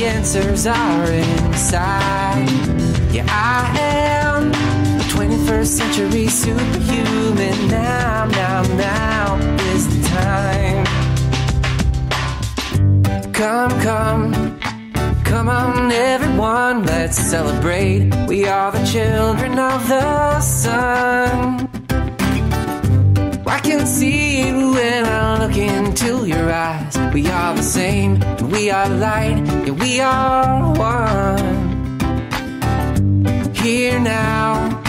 answers are inside. Yeah, I am a 21st century superhuman. Now is the time. Come on everyone, let's celebrate. We are the children of the sun. I can see you when I look into your eyes. We are the same, we are light, yeah, we are one. Here now,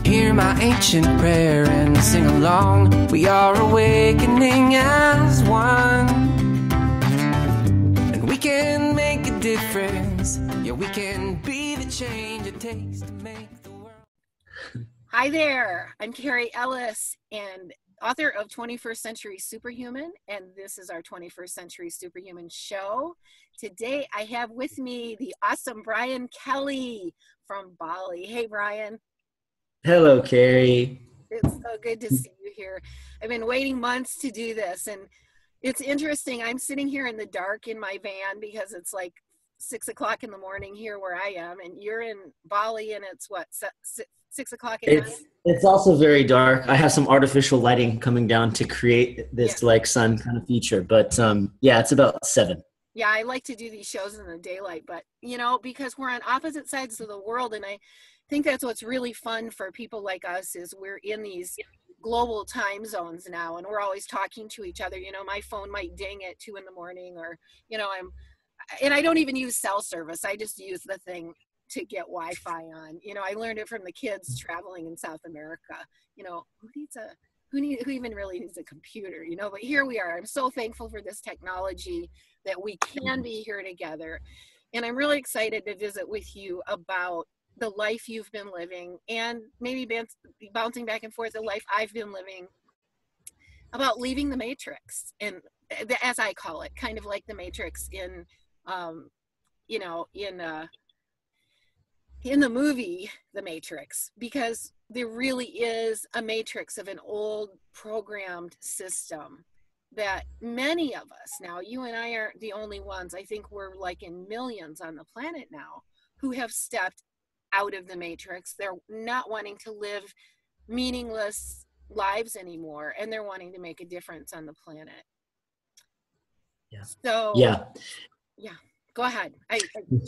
hear my ancient prayer and sing along. We are awakening as one. And we can make a difference. Yeah, we can be the change it takes to make the world. Hi there, I'm Cary Ellis and author of 21st Century Superhuman, and this is our 21st Century Superhuman show. Today I have with me the awesome Bryan Kelly from Bali. Hey, Bryan. Hello, Cary. It's so good to see you here. I've been waiting months to do this, and it's interesting. I'm sitting here in the dark in my van because it's like 6 o'clock in the morning here where I am, and you're in Bali, and it's what, 6 o'clock at night? It's also very dark. I have some artificial lighting coming down to create this like sun kind of feature, but yeah, it's about 7. Yeah, I like to do these shows in the daylight, but you know, because we're on opposite sides of the world, and I think that's what's really fun for people like us is we're in these global time zones now, and we're always talking to each other. You know, my phone might ding at 2 in the morning, or you know, and I don't even use cell service. I just use the thing to get Wi-Fi on. You know, I learned it from the kids traveling in South America. You know, who even really needs a computer, you know, but here we are. I'm so thankful for this technology that we can be here together. And I'm really excited to visit with you about the life you've been living, and maybe bouncing back and forth the life I've been living, about leaving the matrix, and as I call it, kind of like the matrix in, you know, in the movie The Matrix, because there really is a matrix of an old programmed system that many of us now, you and I aren't the only ones. I think we're like in millions on the planet now who have stepped out of the matrix. They're not wanting to live meaningless lives anymore, and they're wanting to make a difference on the planet. Yeah. So yeah. Go ahead. I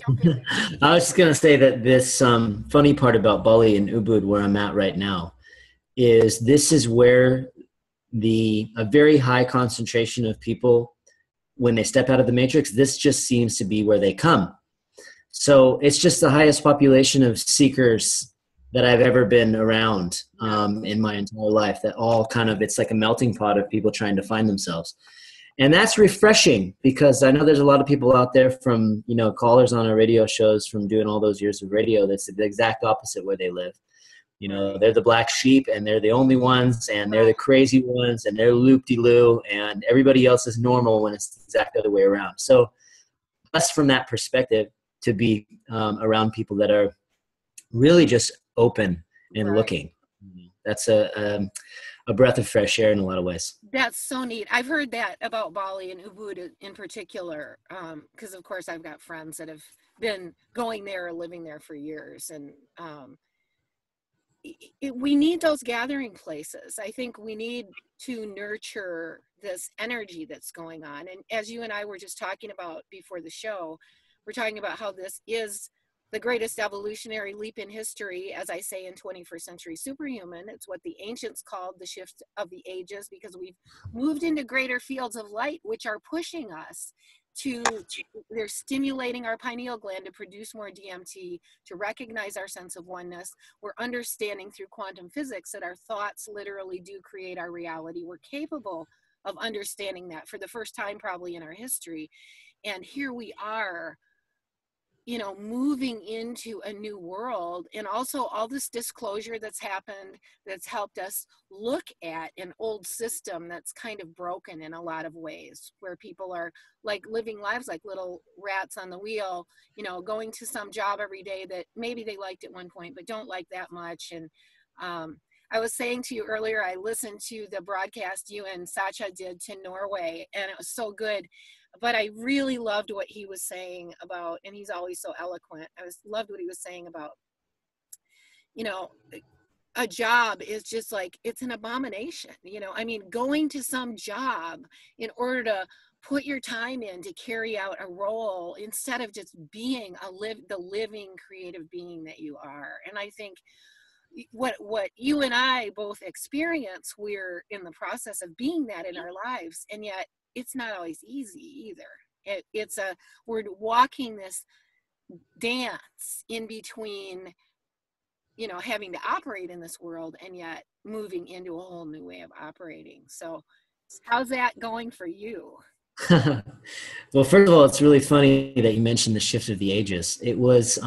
jumped in. I was just going to say that this funny part about Bali and Ubud, where I'm at right now, is this is where a very high concentration of people, when they step out of the matrix, this just seems to be where they come. So it's just the highest population of seekers that I've ever been around in my entire life, that all kind of, it's like a melting pot of people trying to find themselves. And that's refreshing, because I know there's a lot of people out there from, you know, callers on our radio shows from doing all those years of radio. That's the exact opposite where they live. You know, they're the black sheep, and they're the only ones, and they're the crazy ones, and they're loop-de-loo, and everybody else is normal when it's the exact other way around. So us from that perspective to be around people that are really just open and looking. That's a breath of fresh air in a lot of ways. That's so neat. I've heard that about Bali and Ubud in particular, because of course I've got friends that have been going there or living there for years, and we need those gathering places. I think we need to nurture this energy that's going on. And as you and I were just talking about before the show, we're talking about how this is the greatest evolutionary leap in history, as I say in 21st Century Superhuman. It's what the ancients called the shift of the ages, because we've moved into greater fields of light, which are pushing us they're stimulating our pineal gland to produce more DMT, to recognize our sense of oneness. We're understanding through quantum physics that our thoughts literally do create our reality. We're capable of understanding that for the first time probably in our history. And here we are, you know, moving into a new world, and also all this disclosure that's happened that's helped us look at an old system that's kind of broken in a lot of ways, where people are like living lives like little rats on the wheel, you know, going to some job every day that maybe they liked at one point but don't like that much. And I was saying to you earlier, I listened to the broadcast you and Sacha did to Norway, and it was so good. but I really loved what he was saying about, and he's always so eloquent. Loved what he was saying about, you know, a job is just like, it's an abomination. You know, I mean, going to some job in order to put your time in to carry out a role instead of just being the living creative being that you are. And I think what you and I both experience, we're in the process of being that in our lives, and yet it's not always easy either. We're walking this dance in between, you know, having to operate in this world and yet moving into a whole new way of operating. So how's that going for you? Well, first of all, it's really funny that you mentioned the shift of the ages. It was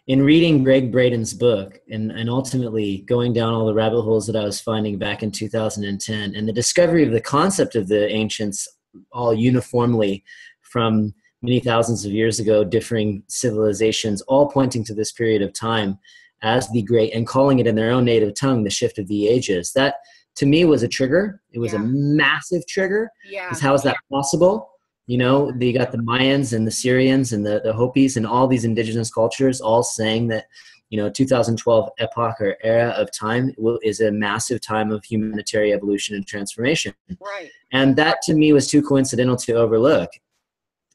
in reading Greg Braden's book and ultimately going down all the rabbit holes that I was finding back in 2010, and the discovery of the concept of the ancients all uniformly from many thousands of years ago, differing civilizations, all pointing to this period of time as the great, and calling it in their own native tongue, the shift of the ages. That, to me, was a trigger. It was a massive trigger. Yeah. Because how is that possible? You know, you got the Mayans and the Syrians and the Hopis and all these indigenous cultures all saying that, you know, 2012 epoch or era of time is a massive time of humanitarian evolution and transformation. Right. And that, to me, was too coincidental to overlook.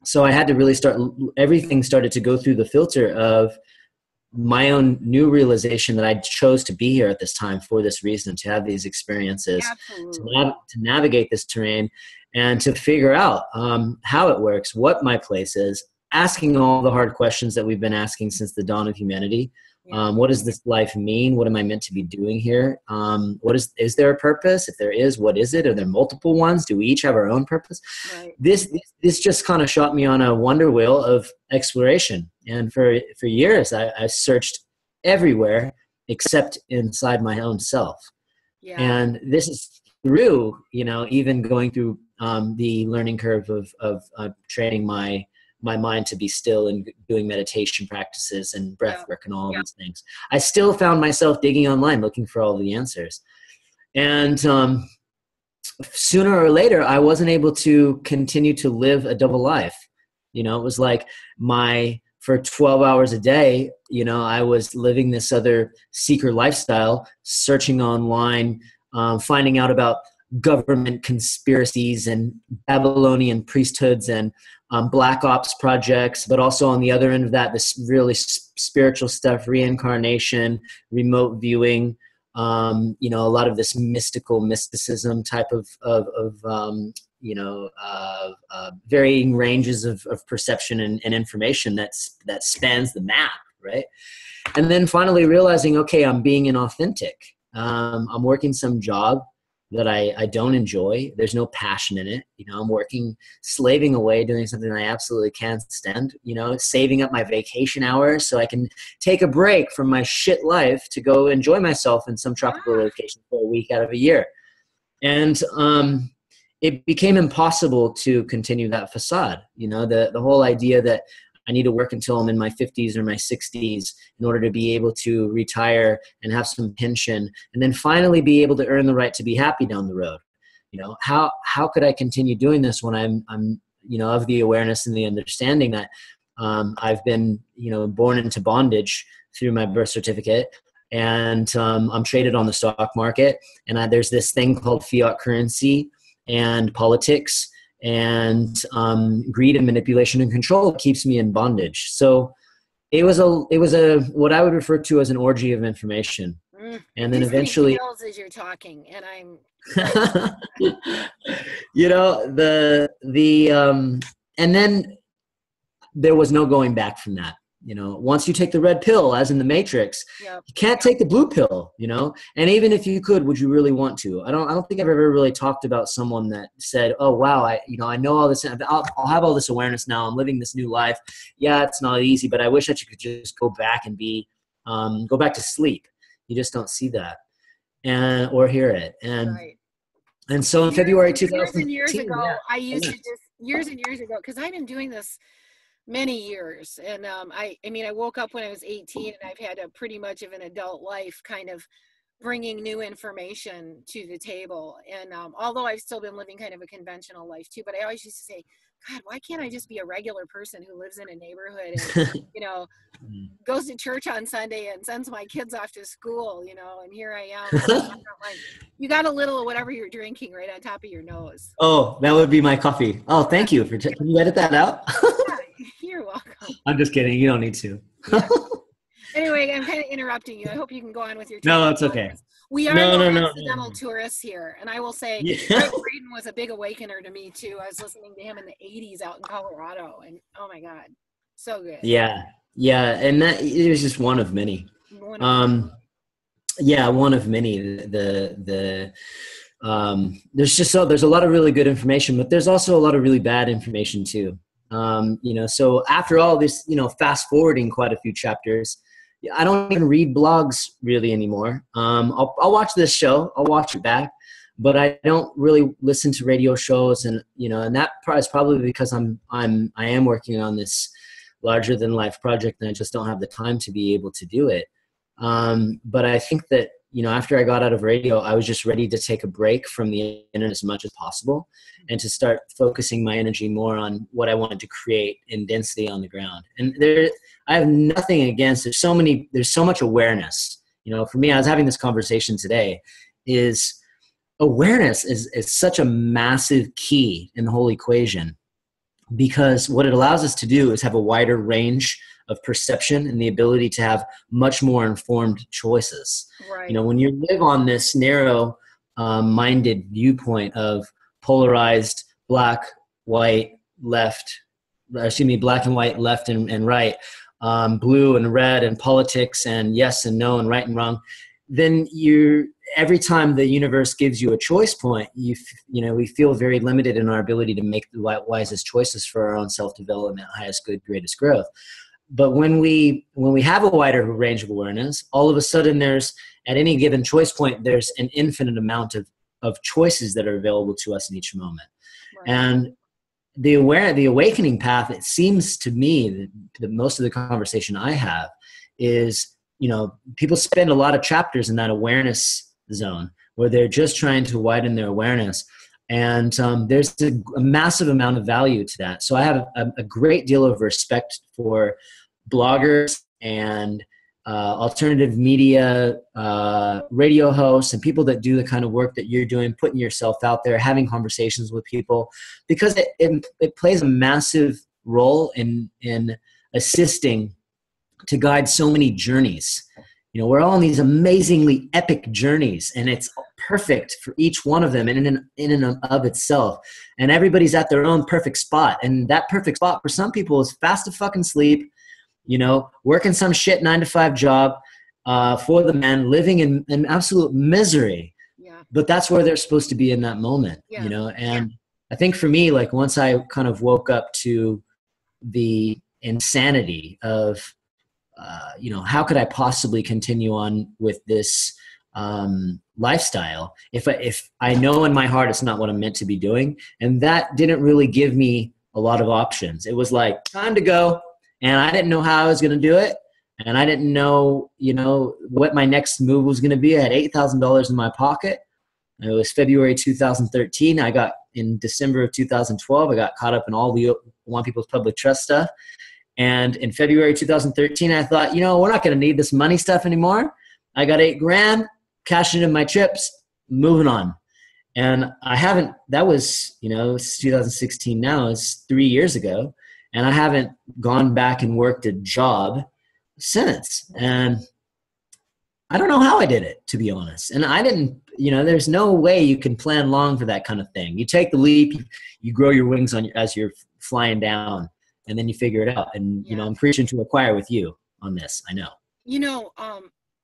So I had to really everything started to go through the filter of my own new realization that I chose to be here at this time for this reason, to have these experiences, to navigate this terrain, and to figure out how it works, what my place is, asking all the hard questions that we've been asking since the dawn of humanity. What does this life mean? What am I meant to be doing here? Is there a purpose? If there is, what is it? Are there multiple ones? Do we each have our own purpose? Right. This just kind of shot me on a wonder wheel of exploration. And for years, I searched everywhere except inside my own self. Yeah. And this is through, you know, even going through the learning curve of training my mind to be still and doing meditation practices and breath work and all of these things. I still found myself digging online looking for all the answers. And sooner or later, I wasn't able to continue to live a double life. You know, it was like for 12 hours a day, you know, I was living this other seeker lifestyle, searching online, finding out about government conspiracies and Babylonian priesthoods and black ops projects, but also on the other end of that, this really spiritual stuff, reincarnation, remote viewing, you know, a lot of this mysticism type of varying ranges of perception and information that spans the map, right? And then finally realizing, okay, I'm being inauthentic. I'm working some job that I don't enjoy. There's no passion in it. You know, I'm working, slaving away, doing something I absolutely can't stand, you know, saving up my vacation hours so I can take a break from my shit life to go enjoy myself in some tropical location for a week out of a year. And it became impossible to continue that facade. You know, the whole idea that I need to work until I'm in my 50s or my 60s in order to be able to retire and have some pension, and then finally be able to earn the right to be happy down the road. You know, how could I continue doing this when I'm you know, of the awareness and the understanding that I've been, you know, born into bondage through my birth certificate, and I'm traded on the stock market, and there's this thing called fiat currency and politics and greed and manipulation and control keeps me in bondage. So it was a what I would refer to as an orgy of information. And then eventually, as you're talking, and I'm you know, and then there was no going back from that. You know, once you take the red pill, as in the Matrix, you can't take the blue pill, you know? And even if you could, would you really want to? I don't think I've ever really talked about someone that said, oh, wow, I know all this. I'll have all this awareness now. I'm living this new life. Yeah, it's not easy, but I wish that you could just go back and go back to sleep. You just don't see that or hear it. And so in February 2000, years ago, I used to just years and years ago, because I've been doing this many years. And I mean, I woke up when I was 18, and I've had a pretty much of an adult life, kind of bringing new information to the table. And although I've still been living kind of a conventional life too, but I always used to say, God, why can't I just be a regular person who lives in a neighborhood and, you know, goes to church on Sunday and sends my kids off to school, you know, and here I am. Like, you got a little of whatever you're drinking right on top of your nose. Oh, that would be my coffee. Oh, thank you for. Can you edit that out? Yeah, you're welcome. I'm just kidding. You don't need to. Yeah. Anyway, I'm kind of interrupting you. I hope you can go on with your train. No, it's okay. We are No, accidental tourists here. And I will say, Yeah. Braden was a big awakener to me, too. I was listening to him in the 80s out in Colorado. And, oh, my God, so good. Yeah. Yeah. And that it was just one of many. One of many. There's a lot of really good information, but there's also a lot of really bad information, too. You know, so after all this, you know, fast forwarding quite a few chapters, I don't even read blogs really anymore. I'll watch this show, I'll watch it back, but I don't really listen to radio shows, and you know, and that is probably because I am working on this larger than life project, and I just don't have the time to be able to do it. But I think that, you know, after I got out of radio, I was just ready to take a break from the internet as much as possible and to start focusing my energy more on what I wanted to create in density on the ground. And I have nothing against, there's so much awareness. You know, for me, I was having this conversation today, is awareness is such a massive key in the whole equation, because what it allows us to do is have a wider range of perception and the ability to have much more informed choices. Right. You know, when you live on this narrow minded viewpoint of polarized black and white, left and right, blue and red, and politics and yes and no and right and wrong, then every time the universe gives you a choice point, you know, we feel very limited in our ability to make the wisest choices for our own self-development, highest good, greatest growth. But when we have a wider range of awareness, all of a sudden there's, at any given choice point, there's an infinite amount of choices that are available to us in each moment. Right. And the awakening path, it seems to me that most of the conversation I have is, you know, people spend a lot of chapters in that awareness zone where they're just trying to widen their awareness. And there's a massive amount of value to that. So I have a great deal of respect for bloggers and alternative media, radio hosts, and people that do the kind of work that you're doing, putting yourself out there, having conversations with people, because it plays a massive role in assisting to guide so many journeys. You know, we're all on these amazingly epic journeys, and it's perfect for each one of them in and of itself. And everybody's at their own perfect spot. And that perfect spot for some people is fast to fucking sleep, you know, working some shit 9-to-5 job for the man, living in absolute misery. Yeah. But that's where they're supposed to be in that moment, you know. And I think for me, like, once I kind of woke up to the insanity of, you know, how could I possibly continue on with this lifestyle if I know in my heart it's not what I'm meant to be doing? And that didn't really give me a lot of options. It was like, time to go. And I didn't know how I was going to do it. And I didn't know, you know, what my next move was going to be. I had $8,000 in my pocket. It was February 2013. In December of 2012, I got caught up in all the Want People's Public Trust stuff. And in February 2013, I thought, you know, we're not going to need this money stuff anymore. I got $8,000, cashing in my chips, moving on. And that was, you know, it's 2016 now, it's 3 years ago. And I haven't gone back and worked a job since. And I don't know how I did it, to be honest. And I didn't, you know, there's no way you can plan long for that kind of thing. You take the leap, you grow your wings as you're flying down, and then you figure it out. And, you know, I'm preaching to the choir with you on this. I know. You know,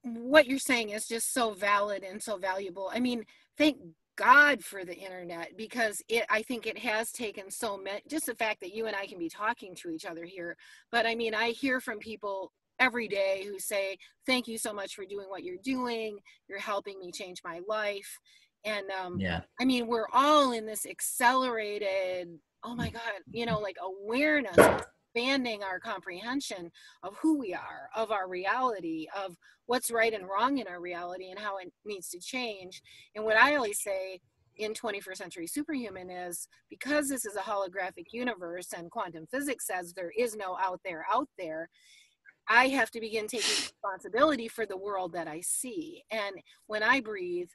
what you're saying is just so valid and so valuable. I mean, thank God for the internet, because I think it has taken so much, just the fact that you and I can be talking to each other here. But I mean, I hear from people every day who say, thank you so much for doing what you're doing. You're helping me change my life. And I mean, we're all in this accelerated, oh my God, you know, like awareness, expanding our comprehension of who we are, of our reality, of what's right and wrong in our reality and how it needs to change. And what I always say in 21st Century Superhuman is, because this is a holographic universe and quantum physics says there is no out there, I have to begin taking responsibility for the world that I see. And when I breathe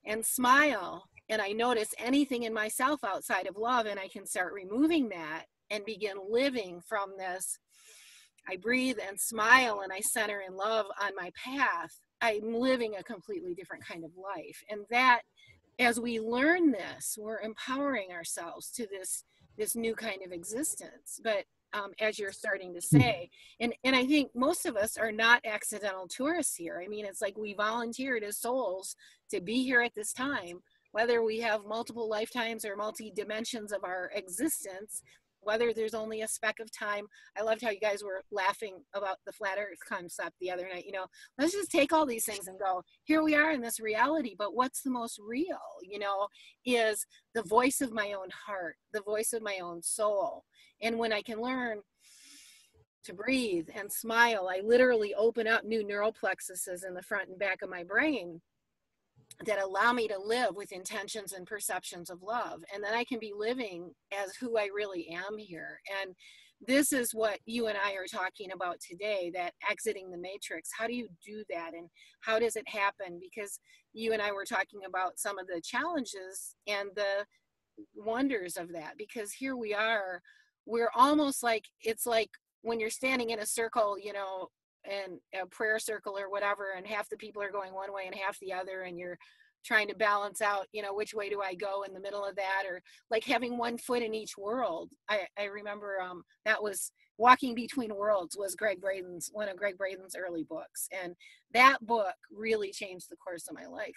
and smile and I notice anything in myself outside of love, and I can start removing that and begin living from this, I breathe and smile and I center in love on my path, I'm living a completely different kind of life. And that, as we learn this, we're empowering ourselves to this new kind of existence. But as you're starting to say, and I think most of us are not accidental tourists here. I mean, it's like we volunteered as souls to be here at this time, whether we have multiple lifetimes or multi-dimensions of our existence, whether there's only a speck of time. I loved how you guys were laughing about the flat earth concept the other night. You know, let's just take all these things and go, here we are in this reality, but what's the most real, you know, is the voice of my own heart, the voice of my own soul. And when I can learn to breathe and smile, I literally open up new neural plexuses in the front and back of my brain that allow me to live with intentions and perceptions of love. And then I can be living as who I really am here. And this is what you and I are talking about today, that exiting the matrix. How do you do that? And how does it happen? Because you and I were talking about some of the challenges and the wonders of that, because here we are, we're almost like, it's like when you're standing in a circle, you know, and a prayer circle or whatever, and half the people are going one way and half the other, and you're trying to balance out, you know, which way do I go in the middle of that, or like having one foot in each world. I remember that was Walking Between Worlds was one of Greg Braden's early books, and that book really changed the course of my life.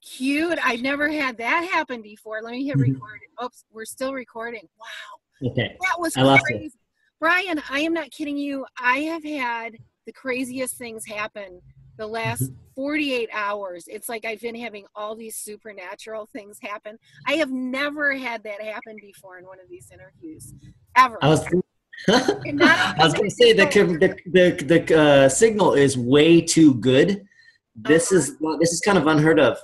Cute. I've never had that happen before. Let me hit record. Oops, we're still recording. Wow. Okay. That was crazy. Bryan, I am not kidding you. I have had the craziest things happen the last 48 hours. It's like I've been having all these supernatural things happen. I have never had that happen before in one of these interviews, ever. I was going to say the signal is way too good. This is kind of unheard of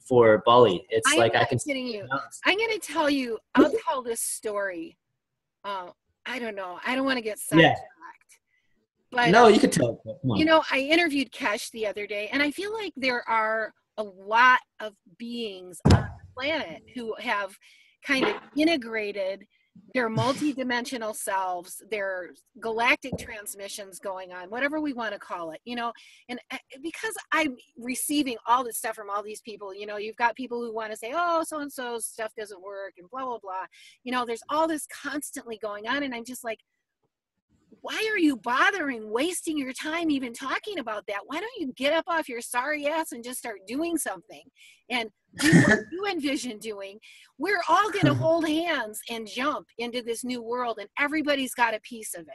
for Bali. It's like I can. Kidding you. I'm going to tell you. I'll tell this story. I don't know. I don't want to get sidetracked. But no, you could tell. You know, I interviewed Kesh the other day, and I feel like there are a lot of beings on the planet who have kind of integrated their multidimensional selves, their galactic transmissions going on, whatever we want to call it, you know. And because I'm receiving all this stuff from all these people, you know, you've got people who want to say, oh, so-and-so stuff doesn't work and blah, blah, blah. You know, there's all this constantly going on. And I'm just like, why are you wasting your time even talking about that? Why don't you get up off your sorry ass and just start doing something and do what you envision doing? We're all going to hold hands and jump into this new world, and everybody's got a piece of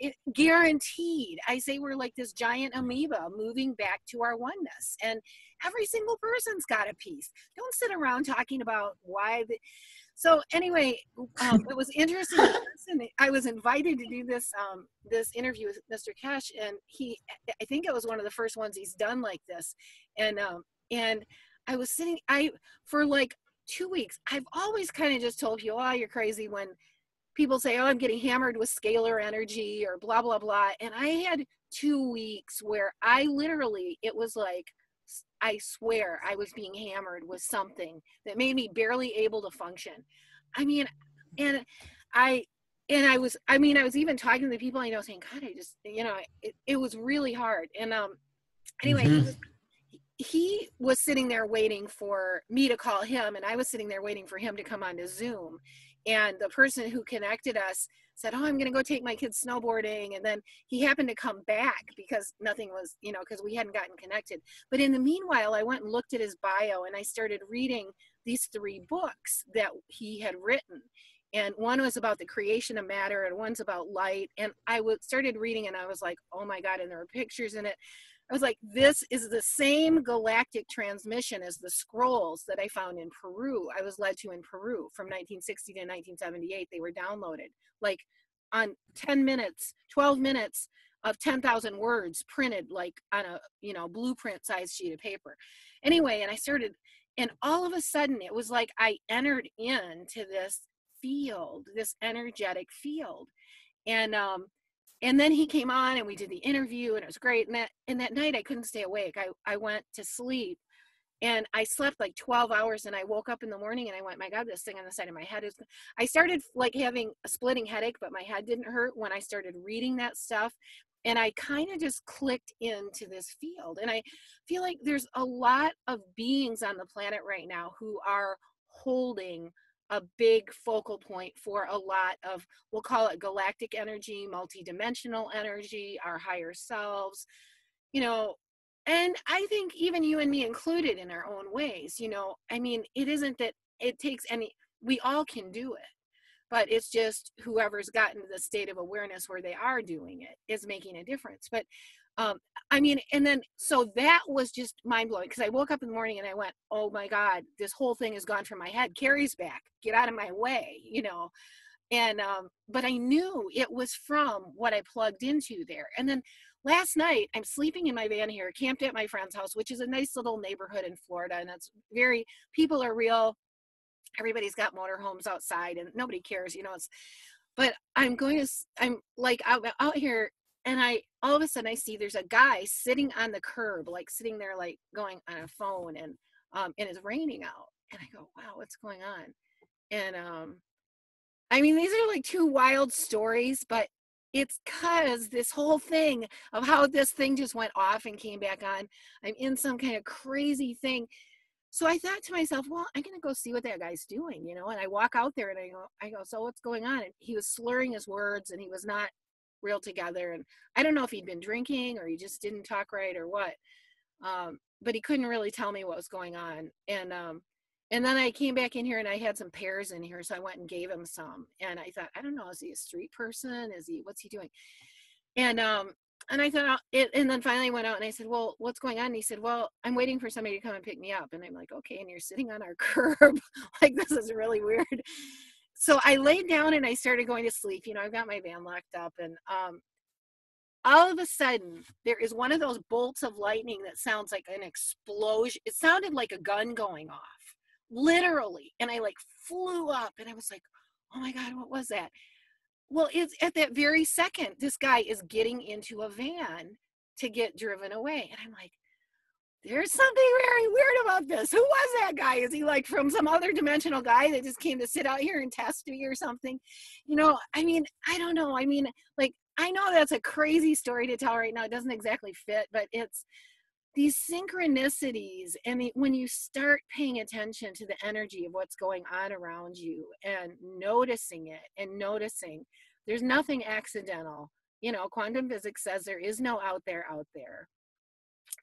it. Guaranteed. I say we're like this giant amoeba moving back to our oneness, and every single person's got a piece. Don't sit around talking about why. So anyway, it was interesting. I was invited to do this interview with Mr. Kesh, and I think it was one of the first ones he's done like this. And I was for like 2 weeks, I've always kind of just told people, oh, you're crazy, when people say, oh, I'm getting hammered with scalar energy or blah, blah, blah. And I had 2 weeks where it was like, I swear I was being hammered with something that made me barely able to function. I mean, I was even talking to the people I know saying, God, I just, you know, it was really hard. And anyway, he was sitting there waiting for me to call him, and I was sitting there waiting for him to come onto Zoom. And the person who connected us said, oh, I'm going to go take my kids snowboarding. And then he happened to come back because nothing was, you know, because we hadn't gotten connected. But in the meanwhile, I went and looked at his bio, and I started reading these 3 books that he had written. And one was about the creation of matter, and one's about light. And I started reading, and I was like, oh my God, and there were pictures in it. I was like, this is the same galactic transmission as the scrolls that I found in Peru. I was led to in Peru from 1960 to 1978. They were downloaded like on 10 minutes, 12 minutes of 10,000 words printed like on a, you know, blueprint size sheet of paper. Anyway, and I started, And all of a sudden, it was like I entered into this field, this energetic field. And then he came on and we did the interview and it was great. And that night I couldn't stay awake. I went to sleep and I slept like 12 hours and I woke up in the morning and I went, my God, this thing on the side of my head is, I started like having a splitting headache, but my head didn't hurt when I started reading that stuff. And I kind of just clicked into this field. And I feel like there's a lot of beings on the planet right now who are holding a big focal point for a lot of, we'll call it galactic energy, multidimensional energy, our higher selves, you know. And I think even you and me included in our own ways, you know, I mean, it isn't that it takes any, we all can do it. But it's just whoever's gotten to the state of awareness where they are doing it is making a difference. But I mean, and then, so that was just mind blowing because I woke up in the morning and I went, oh my God, this whole thing is gone from my head. Cary's back, get out of my way, you know. And, but I knew it was from what I plugged into there. And then last night I'm sleeping in my van here, camped at my friend's house, which is a nice little neighborhood in Florida. And it's very, people are real. Everybody's got motorhomes outside and nobody cares, you know. But I'm like out here and all of a sudden I see there's a guy sitting on the curb, like sitting there, like going on a phone, and it's raining out. And I go, wow, what's going on? And I mean, these are like two wild stories, but it's because this whole thing of how this thing just went off and came back on. I'm in some kind of crazy thing. So I thought to myself, well, I'm going to go see what that guy's doing, you know. And I walk out there and I go, so what's going on? And he was slurring his words and he was not real together. And I don't know if he'd been drinking or he just didn't talk right or what. But he couldn't really tell me what was going on. And then I came back in here and I had some pears in here. So I went and gave him some. And I thought, I don't know, is he a street person? What's he doing? And I thought, and then finally I went out and I said, well, what's going on? And he said, well, I'm waiting for somebody to come and pick me up. And I'm like, okay. And you're sitting on our curb. Like, this is really weird. So I laid down and I started going to sleep. You know, I've got my van locked up, and all of a sudden there is one of those bolts of lightning that sounds like an explosion. It sounded like a gun going off, literally. And I like flew up and I was like, oh my God, what was that? Well, it's at that very second, this guy is getting into a van to get driven away. And I'm like, there's something very weird about this. Who was that guy? Is he like from some other dimensional guy that just came to sit out here and test me or something? You know, I mean, I don't know. I mean, like, I know that's a crazy story to tell right now. It doesn't exactly fit, but it's these synchronicities. And when you start paying attention to the energy of what's going on around you and noticing it and noticing, there's nothing accidental. You know, quantum physics says there is no out there.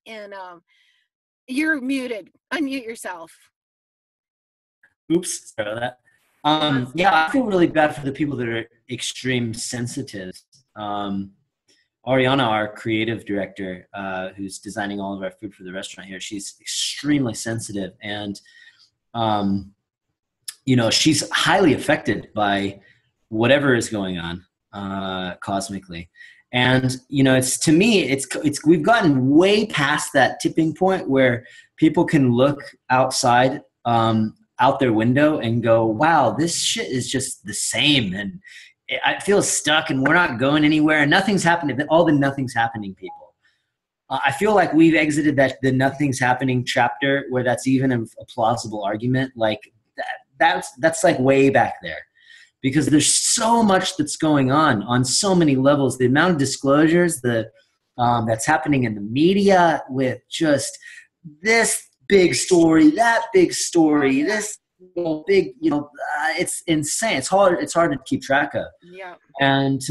And you're muted. Unmute yourself. Oops, sorry about that. Yeah, I feel really bad for the people that are extreme sensitives. Ariana, our creative director, who's designing all of our food for the restaurant here, she's extremely sensitive, and you know, she's highly affected by whatever is going on cosmically. And you know, it's, to me, it's we've gotten way past that tipping point where people can look outside out their window and go, wow, this shit is just the same, and I feel stuck and we're not going anywhere and nothing's happening. All the nothing's happening people. I feel like we've exited the nothing's happening chapter where that's even a plausible argument. Like that's like way back there, because there's so much that's going on so many levels. The amount of disclosures that's happening in the media with just this big story, that big story, this big, you know, it's insane. It's hard to keep track of. Yeah. And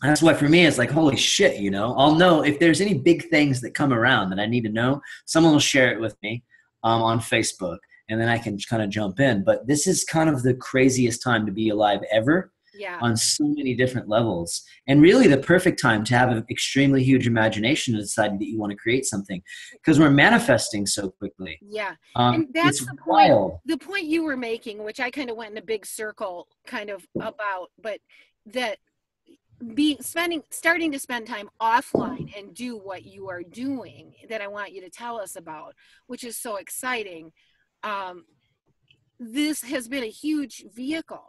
that's why for me it's like, holy shit, you know, I'll know if there's any big things that come around that I need to know, someone will share it with me on Facebook, and then I can kind of jump in. But this is kind of the craziest time to be alive ever. Yeah. On so many different levels, and really the perfect time to have an extremely huge imagination and decide that you want to create something, because we're manifesting so quickly. Yeah. And that's the point, wild. The point you were making, which I kind of went in a big circle kind of about, but that starting to spend time offline and do what you are doing that I want you to tell us about, which is so exciting. this has been a huge vehicle.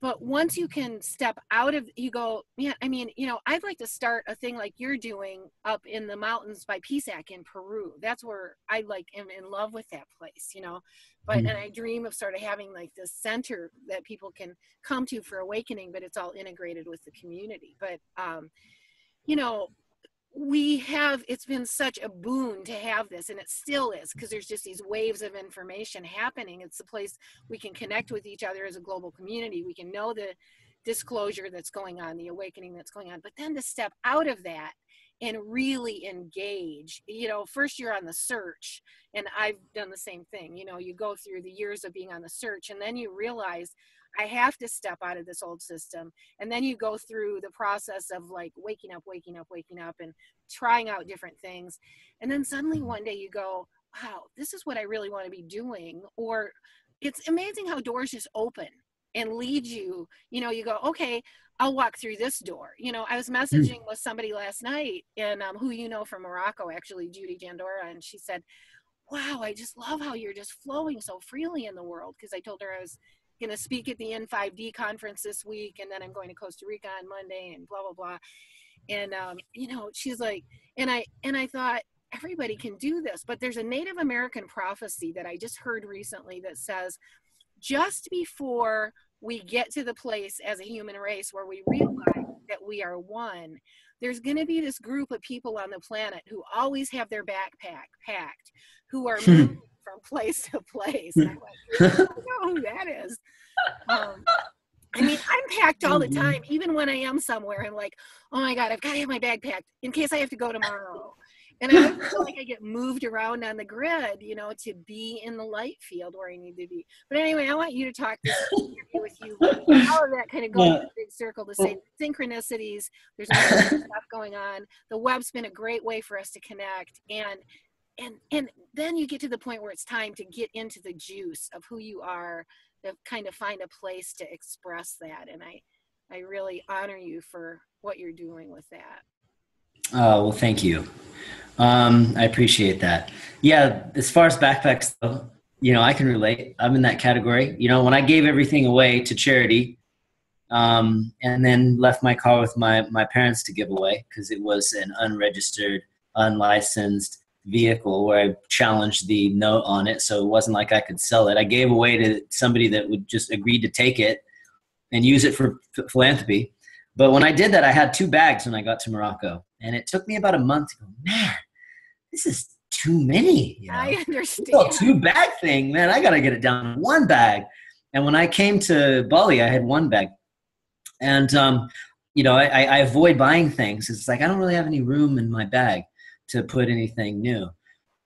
But once you can step out of, you go, yeah, I mean, you know, I'd like to start a thing like you're doing up in the mountains by Pisac in Peru. That's where I like am in love with that place, you know. But and I dream of sort of having like this center that people can come to for awakening, but it's all integrated with the community. But you know, it's been such a boon to have this, and it still is, because there's just these waves of information happening. It's a place we can connect with each other as a global community. We can know the disclosure that's going on, the awakening that's going on, but then to step out of that and really engage, you know, first you're on the search, and I've done the same thing. You know, you go through the years of being on the search, and then you realize I have to step out of this old system. And then you go through the process of like waking up and trying out different things. And then suddenly one day you go, wow, this is what I really want to be doing. Or it's amazing how doors just open and lead you. You know, you go, okay, I'll walk through this door. You know, I was messaging with somebody last night, and who you know from Morocco, actually, Judy Jandora, and she said, wow, I just love how you're just flowing so freely in the world. Because I told her I was going to speak at the N5D conference this week, and then I'm going to Costa Rica on Monday, and blah blah blah. And you know, she's like, and I thought everybody can do this, but there's a Native American prophecy that I just heard recently that says, just before we get to the place as a human race where we realize that we are one, there's going to be this group of people on the planet who always have their backpack packed, who are moving from place to place. And I'm like, I don't know who that is. I mean, I'm packed all the time. Even when I am somewhere, I'm like, oh my God, I've got to have my bag packed in case I have to go tomorrow. And I feel like I get moved around on the grid, you know, to be in the light field where I need to be. But anyway, I want you to talk this interview with you. All of that kind of going in a big circle to say synchronicities. There's a lot of stuff going on. The web's been a great way for us to connect. And then you get to the point where it's time to get into the juice of who you are, to kind of find a place to express that. And I really honor you for what you're doing with that. Oh, well, thank you. I appreciate that. Yeah, as far as backpacks, though, you know, I can relate. I'm in that category. You know, when I gave everything away to charity, and then left my car with my parents to give away because it was an unregistered, unlicensed vehicle where I challenged the note on it, so it wasn't like I could sell it. I gave away to somebody that would just agree to take it and use it for philanthropy. But when I did that, I had 2 bags when I got to Morocco, and it took me about a month to go, man, this is too many. You know? I understand. This 2-bag thing, man, I got to get it down to 1 bag. And when I came to Bali, I had 1 bag. And, you know, I avoid buying things. It's like I don't really have any room in my bag to put anything new.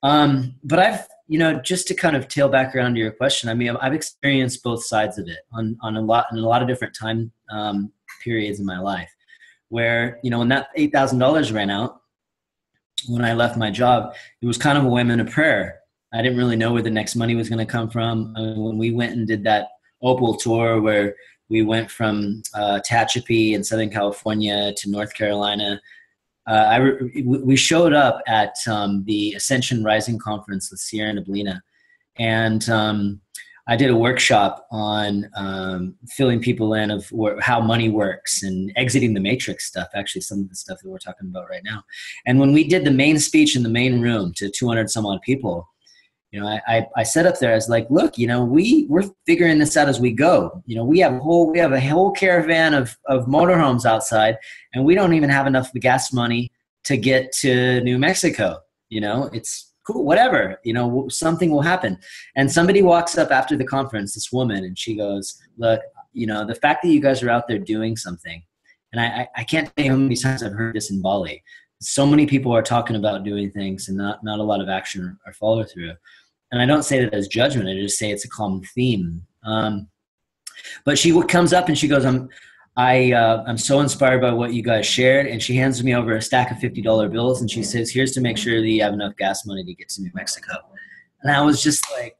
But I've, you know, just to kind of tail back around to your question, I mean, I've experienced both sides of it in a lot of different time periods in my life where, you know, when that $8,000 ran out, when I left my job, it was kind of a whim of prayer. I didn't really know where the next money was going to come from. I mean, when we went and did that Opal tour where we went from Tehachapi in Southern California to North Carolina, we showed up at the Ascension Rising Conference with Sierra Neblina, and I did a workshop on filling people in of how money works and exiting the matrix stuff, actually some of the stuff that we're talking about right now. And when we did the main speech in the main room to 200 some odd people, you know, I said up there, I was like, look, you know, we're figuring this out as we go. You know, we have a whole caravan of motorhomes outside, and we don't even have enough gas money to get to New Mexico. You know, it's cool, whatever, you know, something will happen. And somebody walks up after the conference, this woman, and she goes, look, you know, the fact that you guys are out there doing something, and I can't tell you how many times I've heard this in Bali. So many people are talking about doing things and not a lot of action or follow through. And I don't say that as judgment. I just say it's a common theme. But she comes up and she goes, I'm so inspired by what you guys shared. And she hands me over a stack of $50 bills. And she says, here's to make sure that you have enough gas money to get to New Mexico. And I was just like,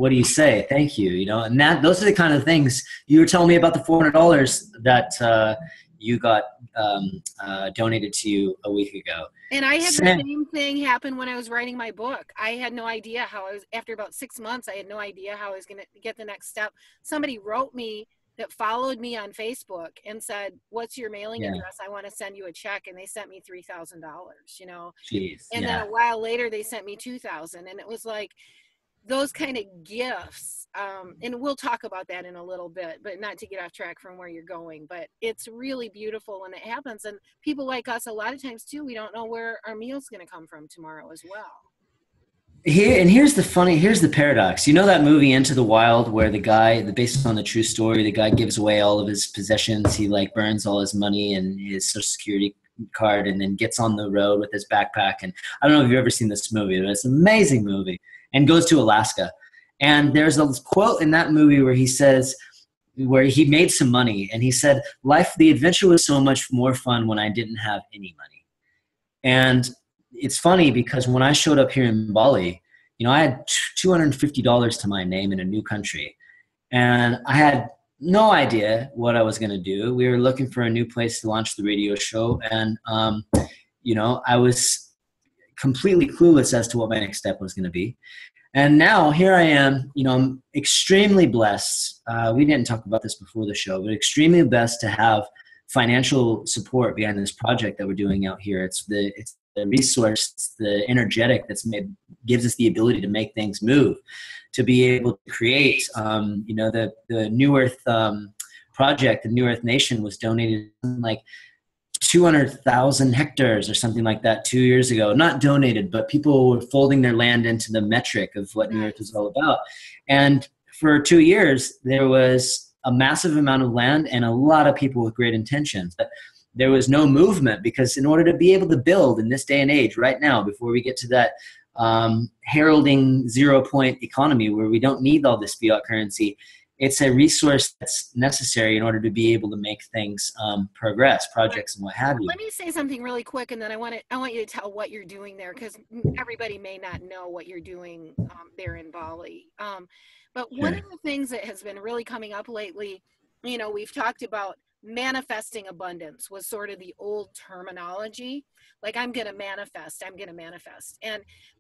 what do you say? Thank you. You know, and those are the kind of things you were telling me about the $400 that you got donated to you a week ago. And I had the same thing happen when I was writing my book. I had no idea how after about 6 months, I had no idea how I was going to get the next step. Somebody wrote me that followed me on Facebook and said, what's your mailing address? I want to send you a check. And they sent me $3,000, you know. Jeez, and then a while later, they sent me $2,000. And it was like those kind of gifts. And we'll talk about that in a little bit, but not to get off track from where you're going. But it's really beautiful when it happens. And people like us, a lot of times too, we don't know where our meal's going to come from tomorrow as well. Here's the paradox. You know that movie Into the Wild, where based on the true story, the guy gives away all of his possessions. He like burns all his money and his Social Security card, and then gets on the road with his backpack. And I don't know if you've ever seen this movie, but it's an amazing movie, and goes to Alaska. And there's a quote in that movie where he says, where he made some money, and he said, the adventure was so much more fun when I didn't have any money. And it's funny because when I showed up here in Bali, you know, I had $250 to my name in a new country, and I had no idea what I was going to do. We were looking for a new place to launch the radio show, and you know, I was completely clueless as to what my next step was going to be. And now here I am, you know, I'm extremely blessed. We didn't talk about this before the show, but extremely blessed to have financial support behind this project that we're doing out here. It's the resource, the energetic gives us the ability to make things move, to be able to create. You know, the New Earth project, the New Earth Nation, was donated like 200,000 hectares or something like that 2 years ago. Not donated, but people were folding their land into the metric of what New Earth was all about. And for 2 years, there was a massive amount of land and a lot of people with great intentions. But there was no movement, because in order to be able to build in this day and age right now, before we get to that heralding 0 point economy where we don't need all this fiat currency, it's a resource that's necessary in order to be able to make things progress, projects and what have you. Let me say something really quick, and then I want you to tell what you're doing there, because everybody may not know what you're doing there in Bali. But one of the things that has been really coming up lately, you know, we've talked about manifesting abundance was sort of the old terminology. Like, I'm going to manifest.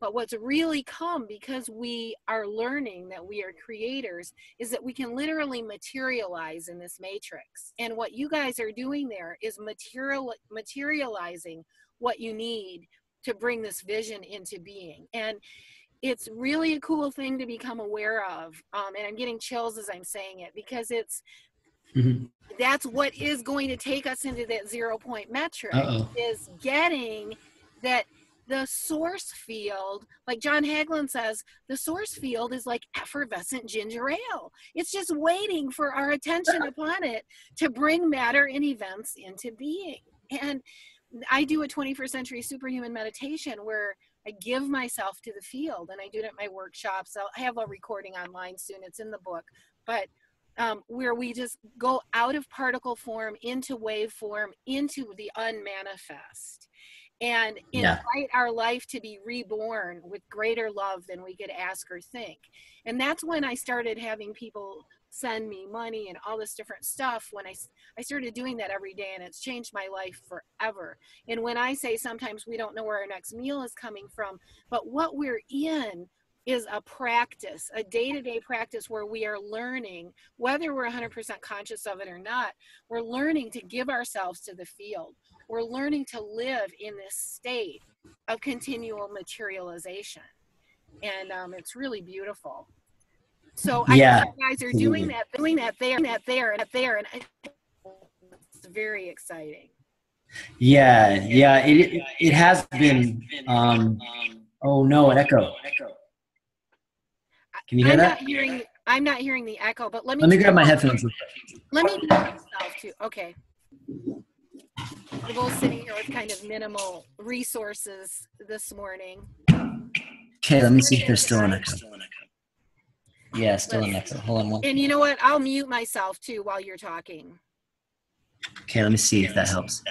But what's really come, because we are learning that we are creators, is that we can literally materialize in this matrix. And what you guys are doing there is materializing what you need to bring this vision into being. And it's really a cool thing to become aware of. And I'm getting chills as I'm saying it, because it's, that's what is going to take us into that 0 point metric, is getting that the source field, like John Hagelin says, the source field is like effervescent ginger ale. It's just waiting for our attention upon it to bring matter and events into being. And I do a 21st Century Superhuman meditation where I give myself to the field, and I do it at my workshops. I'll have a recording online soon. It's in the book. But where we just go out of particle form into wave form, into the unmanifest, and invite our life to be reborn with greater love than we could ask or think. And that's when I started having people send me money and all this different stuff, when I started doing that every day, and it's changed my life forever. And when I say sometimes we don't know where our next meal is coming from, but what we're in is a practice, a day-to-day practice where we are learning, whether we're 100% conscious of it or not, we're learning to give ourselves to the field. We're learning to live in this state of continual materialization. And it's really beautiful. So I think you guys are doing that there, and it's very exciting. It has been, oh no, an echo. Can you hear that? I'm not hearing the echo, but let me grab my headphones. Let me mute myself too. Okay. We're both sitting here with kind of minimal resources this morning. Okay, let me see if there's still an echo. Yeah, still an echo. Hold on one. And you know what? I'll mute myself too while you're talking. Okay, let me see if that helps.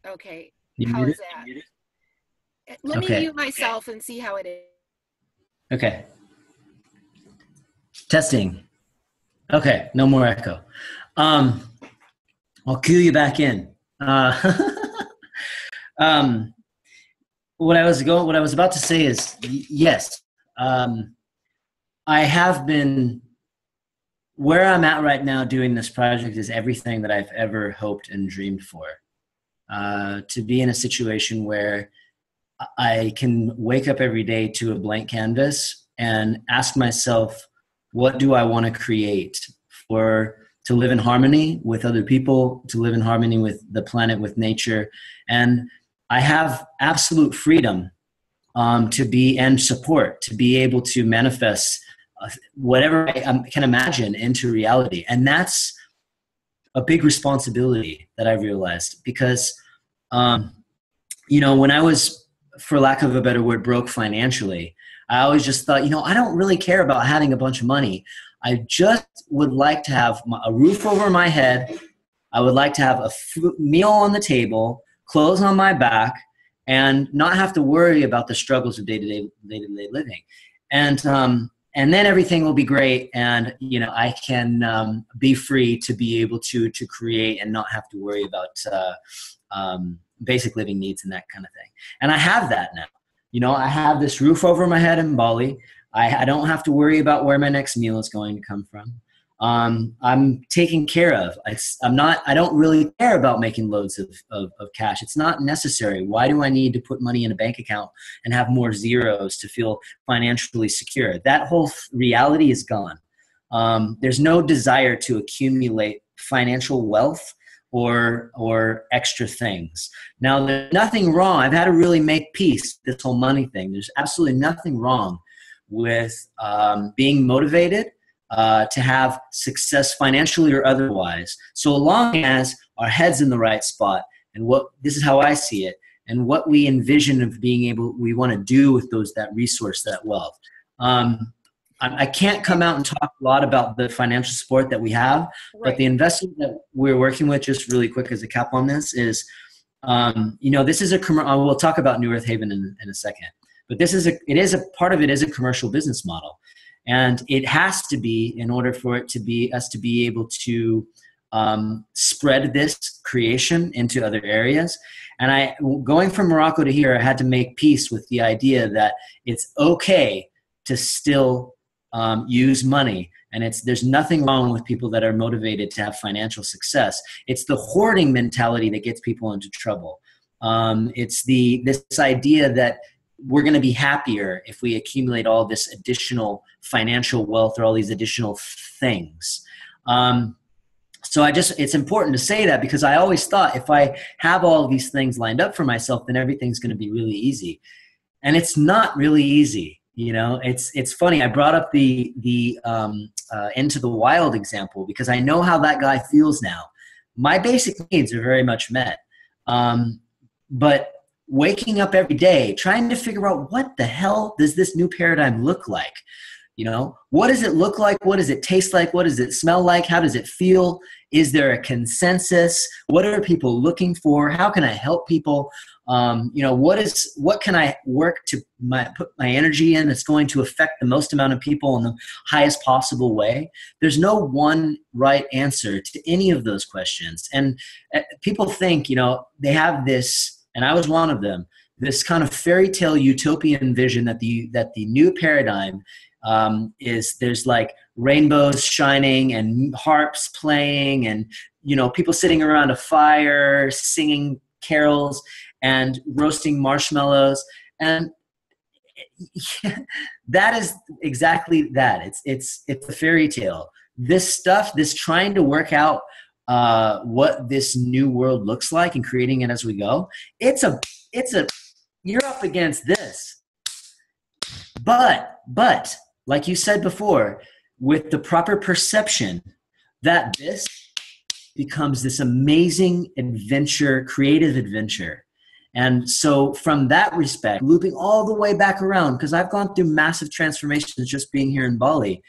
Okay. How is that? Let me mute myself and see how it is. Okay. Testing. Okay, no more echo. I'll cue you back in. What I was about to say is yes. I have been where I'm at right now doing this project is everything that I've ever hoped and dreamed for. To be in a situation where I can wake up every day to a blank canvas and ask myself, what do I want to create to live in harmony with other people, to live in harmony with the planet, with nature. And I have absolute freedom and support to be able to manifest whatever I can imagine into reality. And that's a big responsibility that I've realized because, when I was, for lack of a better word, broke financially, I always just thought, I don't really care about having a bunch of money. I just would like to have a roof over my head. I would like to have a meal on the table, clothes on my back, and not have to worry about the struggles of day-to-day living. And then everything will be great. And, I can be free to be able to create and not have to worry about basic living needs and that kind of thing. And I have that now. I have this roof over my head in Bali. I don't have to worry about where my next meal is going to come from. I'm taken care of. I don't really care about making loads of cash. It's not necessary. Why do I need to put money in a bank account and have more zeros to feel financially secure? That whole reality is gone. There's no desire to accumulate financial wealth or extra things. Now, there's nothing wrong. I've had to really make peace with this whole money thing. There's absolutely nothing wrong with being motivated to have success financially or otherwise, so long as our head's in the right spot. And this is how I see it, and what we envision of we want to do with that resource, that wealth. I can't come out and talk a lot about the financial support that we have, right. But the investment that we're working with, just really quick as a cap on this, is, this is we'll talk about New Earth Haven in a second, but part of it is a commercial business model. And it has to be, in order for us to be able to spread this creation into other areas. And going from Morocco to here, I had to make peace with the idea that it's okay to still use money. And there's nothing wrong with people that are motivated to have financial success. It's the hoarding mentality that gets people into trouble. It's this idea that we're going to be happier if we accumulate all this additional financial wealth or all these additional things. So it's important to say that, because I always thought if I have all of these things lined up for myself, then everything's going to be really easy. And it's not really easy. It's funny. I brought up the Into the Wild example because I know how that guy feels now. My basic needs are very much met. But waking up every day, trying to figure out what the hell does this new paradigm look like? What does it look like? What does it taste like? What does it smell like? How does it feel? Is there a consensus? What are people looking for? How can I help people? What can I work to put my energy in that's going to affect the most amount of people in the highest possible way? There's no one right answer to any of those questions. And people think, they have this, and I was one of them, this kind of fairy tale utopian vision that the new paradigm there's like rainbows shining and harps playing and, people sitting around a fire, singing carols and roasting marshmallows. And that is exactly that. It's a fairy tale. This stuff, this trying to work out what this new world looks like and creating it as we go, you're up against this. But like you said before, with the proper perception, that this becomes this amazing adventure, creative adventure. And so from that respect, looping all the way back around, because I've gone through massive transformations just being here in Bali,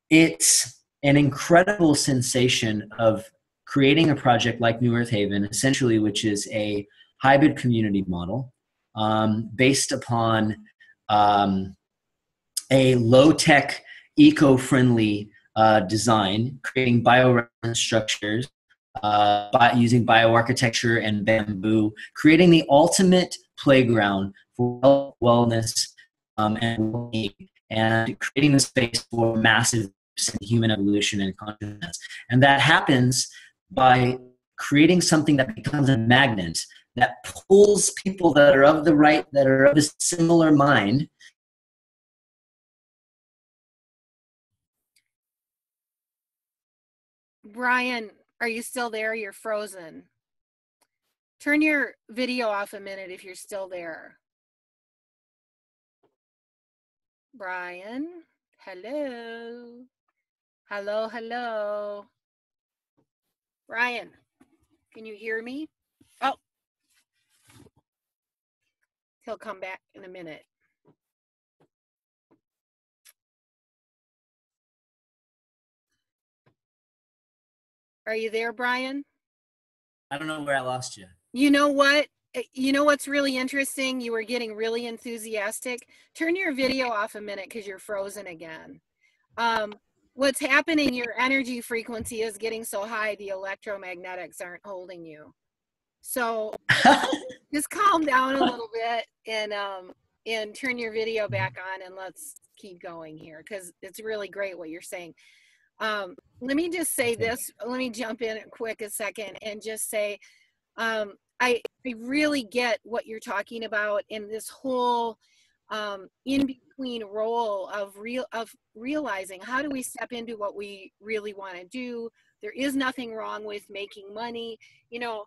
it's an incredible sensation of creating a project like New Earth Haven, essentially, which is a hybrid community model based upon a low-tech eco-friendly design, creating bioresonance structures, using bioarchitecture and bamboo, creating the ultimate playground for wellness and well-being, and creating the space for massive human evolution and consciousness. And that happens by creating something that becomes a magnet that pulls people that are of the right, that are of a similar mind. Bryan, are you still there? You're frozen. Turn your video off a minute if you're still there. Bryan, hello. Hello, hello. Bryan, can you hear me? Oh, he'll come back in a minute. Are you there, Bryan? I don't know where I lost you. You know what? You know what's really interesting? You were getting really enthusiastic. Turn your video off a minute because you're frozen again. What's happening, your energy frequency is getting so high, the electromagnetics aren't holding you. So just calm down a little bit and turn your video back on, and let's keep going here because it's really great what you're saying. Let me just say this. Let me jump in quick a second and just say, I really get what you're talking about in this whole in between role of realizing how do we step into what we really want to do. There is nothing wrong with making money. You know,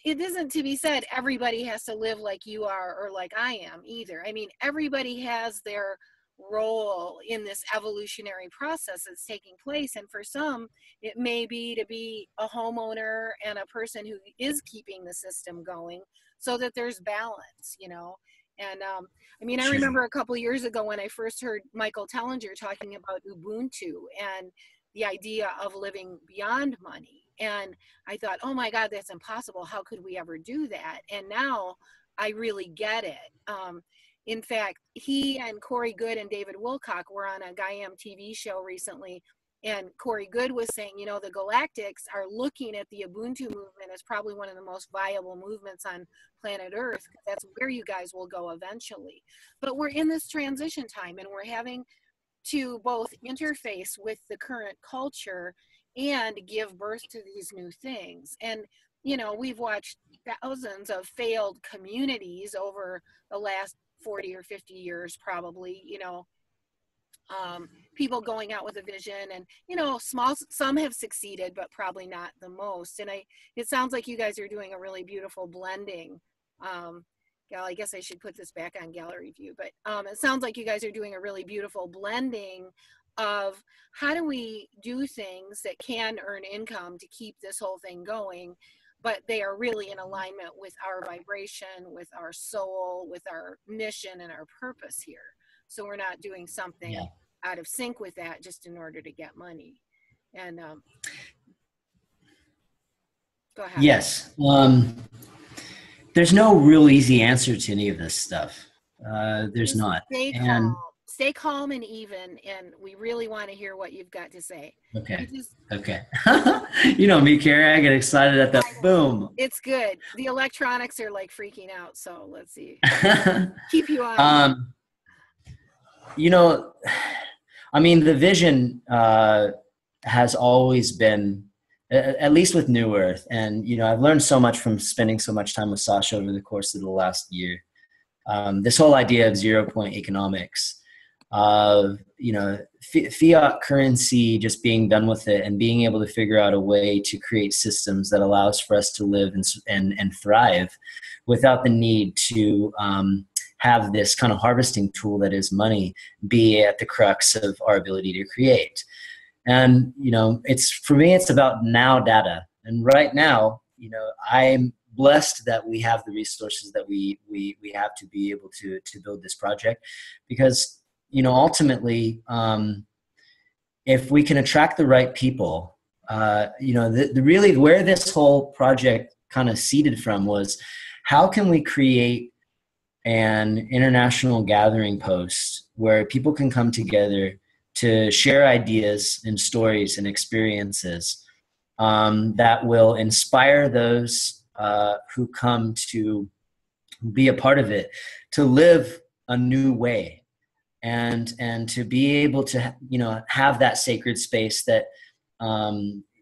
it isn't to be said everybody has to live like you are or like I am either. I mean, everybody has their role in this evolutionary process that's taking place, and for some it may be to be a homeowner and a person who is keeping the system going so that there's balance, you know. And I mean, I remember a couple of years ago when I first heard Michael Tellinger talking about Ubuntu and the idea of living beyond money, and I thought, oh my God, that's impossible. How could we ever do that? And now I really get it. In fact, he and Corey Good and David Wilcock were on a Gaiam TV show recently, and Corey Good was saying, you know, the Galactics are looking at the Ubuntu movement as probably one of the most viable movements on planet Earth. That's where you guys will go eventually. But we're in this transition time, and we're having to both interface with the current culture and give birth to these new things. And, you know, we've watched thousands of failed communities over the last 40 or 50 years, probably, you know, people going out with a vision, and, you know, some have succeeded, but probably not the most. And it sounds like you guys are doing a really beautiful blending. I guess I should put this back on gallery view, but it sounds like you guys are doing a really beautiful blending of how do we do things that can earn income to keep this whole thing going, but they are really in alignment with our vibration, with our soul, with our mission and our purpose here. So we're not doing something out of sync with that just in order to get money. And go ahead. Yes. There's no real easy answer to any of this stuff. There's not. Stay calm and even, and we really want to hear what you've got to say. Okay. Okay. You know me, Cary. I get excited at that. Boom. It's good. The electronics are like freaking out. So let's see. Keep you on. You know, I mean, the vision has always been, at least with New Earth. And, you know, I've learned so much from spending so much time with Sasha over the course of the last year. This whole idea of 0-point economics, of, you know, fiat currency, just being done with it and being able to figure out a way to create systems that allows for us to live and thrive without the need to have this kind of harvesting tool that is money be at the crux of our ability to create. And, you know, for me, it's about now data. And right now, you know, I'm blessed that we have the resources that we have to be able to build this project, because, you know, ultimately, if we can attract the right people, you know, the really where this whole project kind of seeded from was, how can we create an international gathering post where people can come together to share ideas and stories and experiences that will inspire those who come to be a part of it, to live a new way, and to be able to, you know, have that sacred space that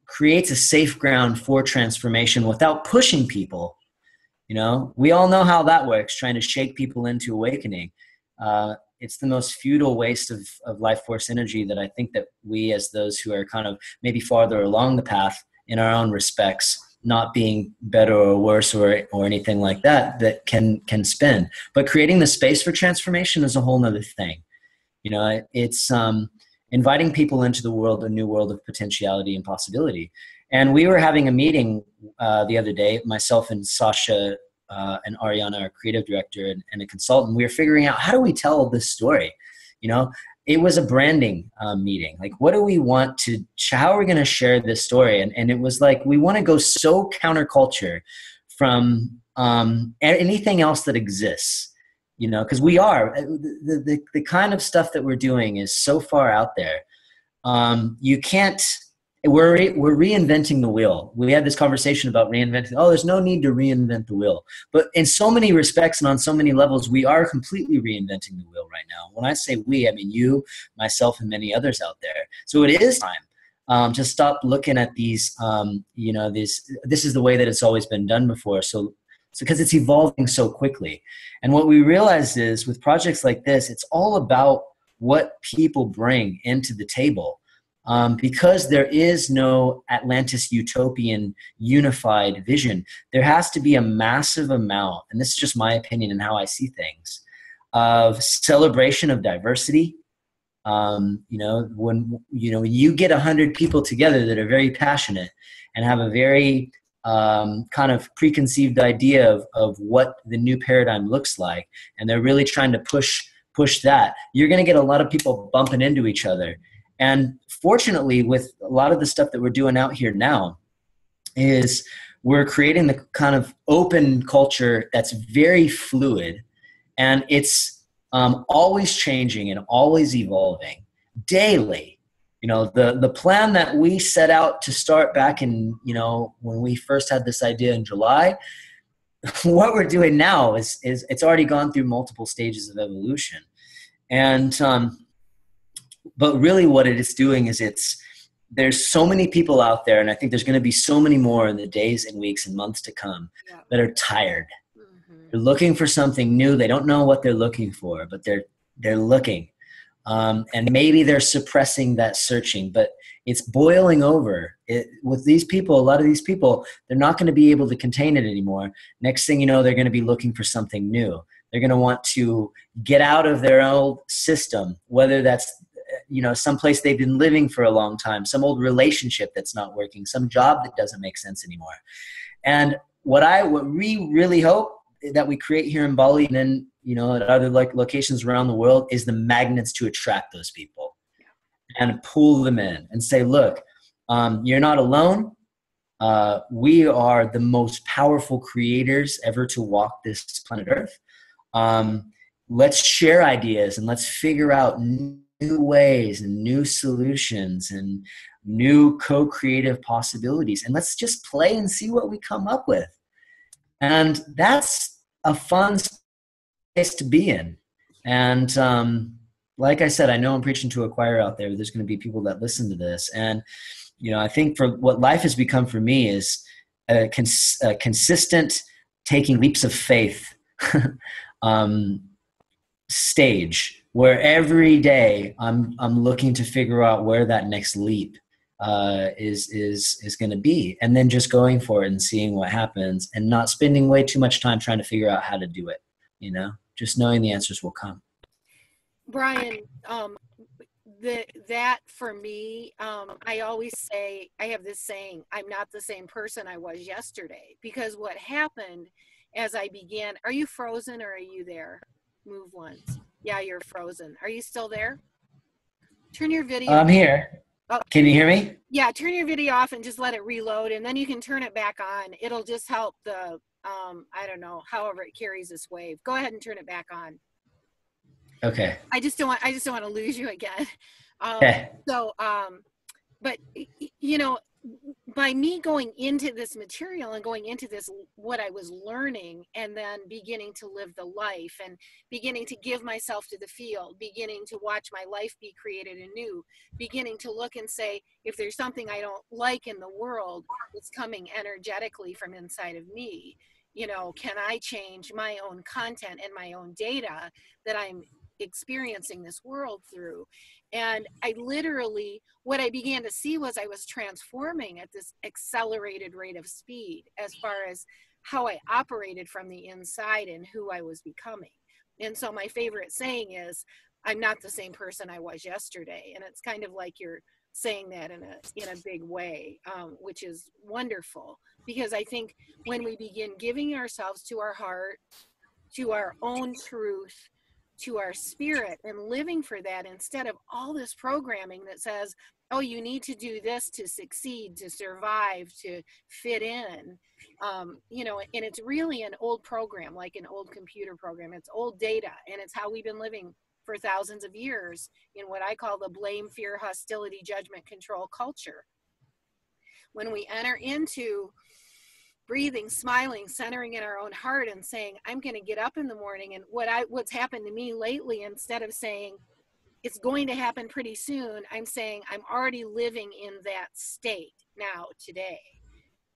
creates a safe ground for transformation without pushing people. You know, we all know how that works, trying to shake people into awakening. It's the most futile waste of life force energy that I think that we, as those who are kind of maybe farther along the path in our own respects, not being better or worse or anything like that, that can spend. But creating the space for transformation is a whole nother thing. You know, it's inviting people into the world, a new world of potentiality and possibility. And we were having a meeting the other day, myself and Sasha and Ariana, our creative director and a consultant. We were figuring out, how do we tell this story? You know, it was a branding meeting. Like, what do we want to, how are we going to share this story? And it was like, we want to go so counterculture from anything else that exists, you know, because we are, the kind of stuff that we're doing is so far out there. You can't, we're reinventing the wheel. We had this conversation about reinventing. Oh, there's no need to reinvent the wheel. But in so many respects and on so many levels, we are completely reinventing the wheel right now. When I say we, I mean you, myself, and many others out there. So it is time to stop looking at these, you know, this is the way that it's always been done before. So because it's evolving so quickly. And what we realize is with projects like this, it's all about what people bring into the table. Because there is no Atlantis utopian unified vision, there has to be a massive amount, and this is just my opinion and how I see things, of celebration of diversity. You know, when you get 100 people together that are very passionate and have a very kind of preconceived idea of what the new paradigm looks like, and they're really trying to push that, you're going to get a lot of people bumping into each other. And fortunately, with a lot of the stuff that we're doing out here now, is we're creating the kind of open culture that's very fluid, and it's always changing and always evolving daily. You know, the plan that we set out to start back in, you know, when we first had this idea in July, what we're doing now is it's already gone through multiple stages of evolution. And but really what it is doing is there's so many people out there, and I think there's going to be so many more in the days and weeks and months to come that are tired. Mm-hmm. They're looking for something new. They don't know what they're looking for, but they're looking. And maybe they're suppressing that searching, but it's boiling over. With these people, a lot of these people, they're not going to be able to contain it anymore. Next thing you know, they're going to be looking for something new. They're going to want to get out of their old system, whether that's, you know, someplace they've been living for a long time, some old relationship that's not working, some job that doesn't make sense anymore. And what we really hope that we create here in Bali and then, you know, at other like locations around the world is the magnets to attract those people and pull them in and say, look, you're not alone. We are the most powerful creators ever to walk this planet Earth. Let's share ideas and let's figure out new ways and new solutions and new co-creative possibilities. And let's just play and see what we come up with. And that's a fun space to be in. And like I said, I know I'm preaching to a choir out there. There's going to be people that listen to this. And, you know, I think for what life has become for me is a consistent taking leaps of faith stage where every day I'm looking to figure out where that next leap is going to be, and then just going for it and seeing what happens and not spending way too much time trying to figure out how to do it, you know, just knowing the answers will come. Bryan, that for me, I always say, I have this saying, I'm not the same person I was yesterday, because what happened as I began, are you frozen or are you there? Move once. Yeah, you're frozen. Are you still there? Turn your video. I'm here. Oh, can you hear me? Yeah, turn your video off and just let it reload, and then you can turn it back on. It'll just help the, I don't know, however it carries this wave. Go ahead and turn it back on. Okay. I just don't want to lose you again. Okay. But you know, by me going into this material and going into this, what I was learning, and then beginning to live the life and beginning to give myself to the field, beginning to watch my life be created anew, beginning to look and say, if there's something I don't like in the world, it's coming energetically from inside of me. You know, can I change my own content and my own data that I'm experiencing this world through? And I literally, what I began to see was I was transforming at this accelerated rate of speed as far as how I operated from the inside and who I was becoming. And so my favorite saying is, I'm not the same person I was yesterday. And it's kind of like you're saying that in a big way, which is wonderful, because I think when we begin giving ourselves to our heart, to our own truth, to our spirit, and living for that, instead of all this programming that says, oh, you need to do this to succeed, to survive, to fit in, you know, and it's really an old program, like an old computer program. It's old data, and it's how we've been living for thousands of years in what I call the blame, fear, hostility, judgment, control culture. When we enter into breathing, smiling, centering in our own heart, and saying, I'm going to get up in the morning, and what's happened to me lately, instead of saying it's going to happen pretty soon, I'm saying I'm already living in that state now, today.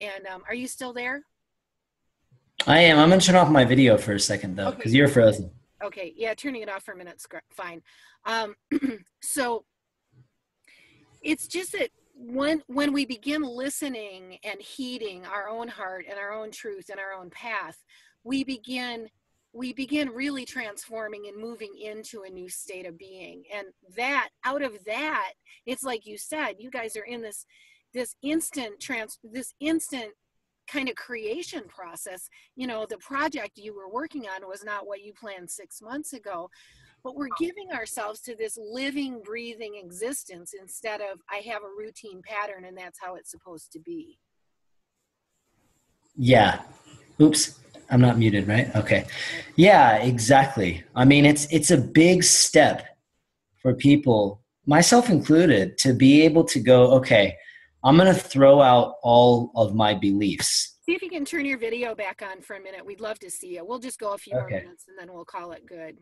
And are you still there? I am. I'm going to turn off my video for a second, though, because you're frozen. Okay. Yeah, turning it off for a minute's fine. So it's just that when we begin listening and heeding our own heart and our own truth and our own path, we begin really transforming and moving into a new state of being. And that, out of that, it's like you said, you guys are in this instant kind of creation process. You know, the project you were working on was not what you planned 6 months ago, but we're giving ourselves to this living, breathing existence instead of, I have a routine pattern and that's how it's supposed to be. Yeah. Oops. I'm not muted, right? Okay. Yeah, exactly. I mean, it's a big step for people, myself included, to be able to go, okay, I'm going to throw out all of my beliefs. See if you can turn your video back on for a minute. We'd love to see you. We'll just go a few more minutes and then we'll call it good.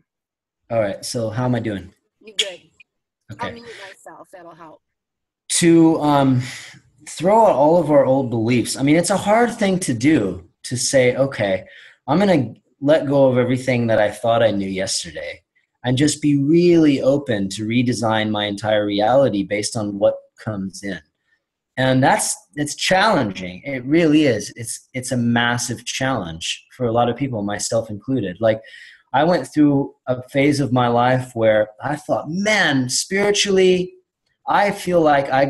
All right. So how am I doing? You good. Okay. I'll mute myself. That'll help. To throw out all of our old beliefs. I mean, it's a hard thing to do, to say, okay, I'm going to let go of everything that I thought I knew yesterday and just be really open to redesign my entire reality based on what comes in. And it's challenging. It really is. It's a massive challenge for a lot of people, myself included. Like, I went through a phase of my life where I thought, man, spiritually, I feel like I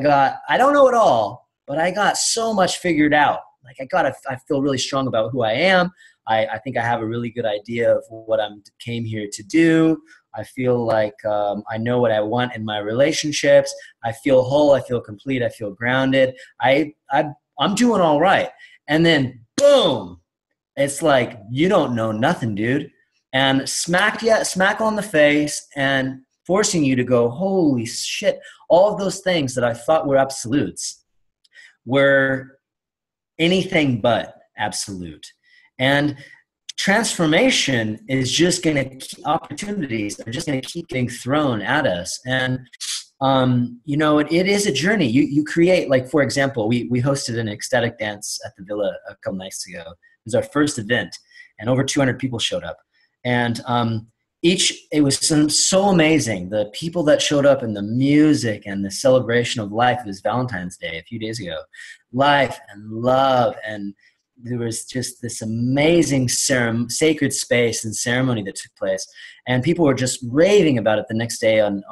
don't know it all, but I got so much figured out. Like, I feel really strong about who I am. I think I have a really good idea of what I came here to do. I feel like I know what I want in my relationships. I feel whole. I feel complete. I feel grounded. I'm doing all right. And then boom, it's like, you don't know nothing, dude. And smack on the face and forcing you to go, holy shit, all of those things that I thought were absolutes were anything but absolute. And transformation is just going to, opportunities are just going to keep getting thrown at us. And, you know, it is a journey. You create, like, for example, we hosted an ecstatic dance at the Villa a couple nights ago. It was our first event, and over 200 people showed up. And it was so amazing. The people that showed up and the music and the celebration of life. It was Valentine's Day a few days ago. Life and love, and there was just this amazing sacred space and ceremony that took place, and people were just raving about it the next day on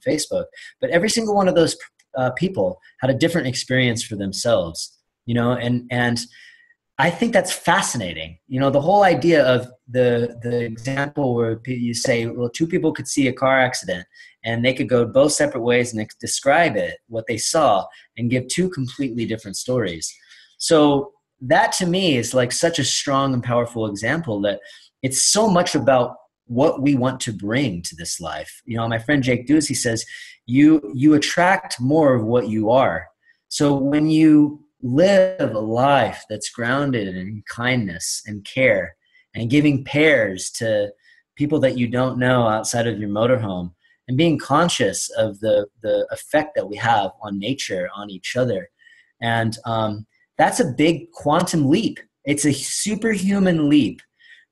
Facebook. But every single one of those people had a different experience for themselves, you know, and I think that's fascinating. You know, the whole idea of the example where you say, well, two people could see a car accident and they could go both separate ways and describe it, what they saw, and give two completely different stories. So that to me is like such a strong and powerful example that it's so much about what we want to bring to this life. You know, my friend Jake Ducey says, you attract more of what you are. So when you live a life that's grounded in kindness and care and giving pears to people that you don't know outside of your motorhome, and being conscious of the effect that we have on nature, on each other. And that's a big quantum leap. It's a superhuman leap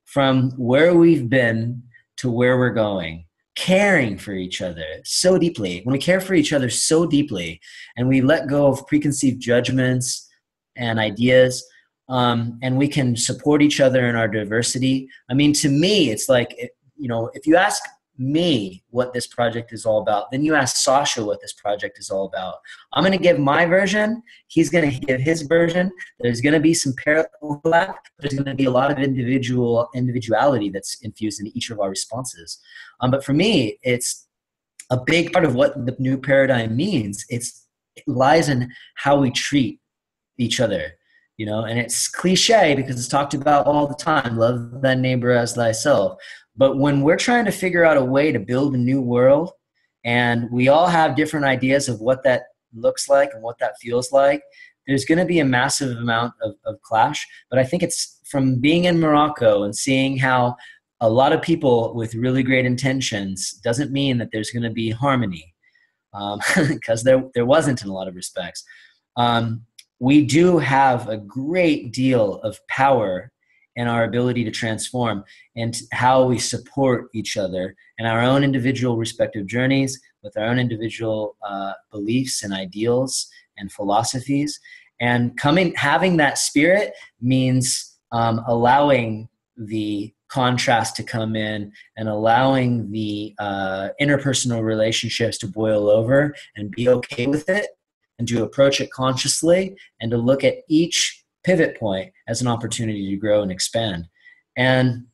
from where we've been to where we're going, caring for each other so deeply. When we care for each other so deeply and we let go of preconceived judgments and ideas, and we can support each other in our diversity. I mean, to me, it's like, you know, if you ask me what this project is all about, then you ask Sasha what this project is all about. I'm going to give my version. He's going to give his version. There's going to be some parallel overlap. There's going to be a lot of individuality that's infused in each of our responses. But for me, it's a big part of what the new paradigm means. It lies in how we treat each other, you know, and it's cliche because it's talked about all the time. Love thy neighbor as thyself. But when we're trying to figure out a way to build a new world, and we all have different ideas of what that looks like and what that feels like, there's going to be a massive amount of clash. But I think it's from being in Morocco and seeing how a lot of people with really great intentions doesn't mean that there's going to be harmony, because there wasn't in a lot of respects. We do have a great deal of power and our ability to transform and how we support each other in our own individual respective journeys with our own individual beliefs and ideals and philosophies. And having that spirit means allowing the contrast to come in and allowing the interpersonal relationships to boil over and be okay with it, and to approach it consciously and to look at each pivot point as an opportunity to grow and expand. And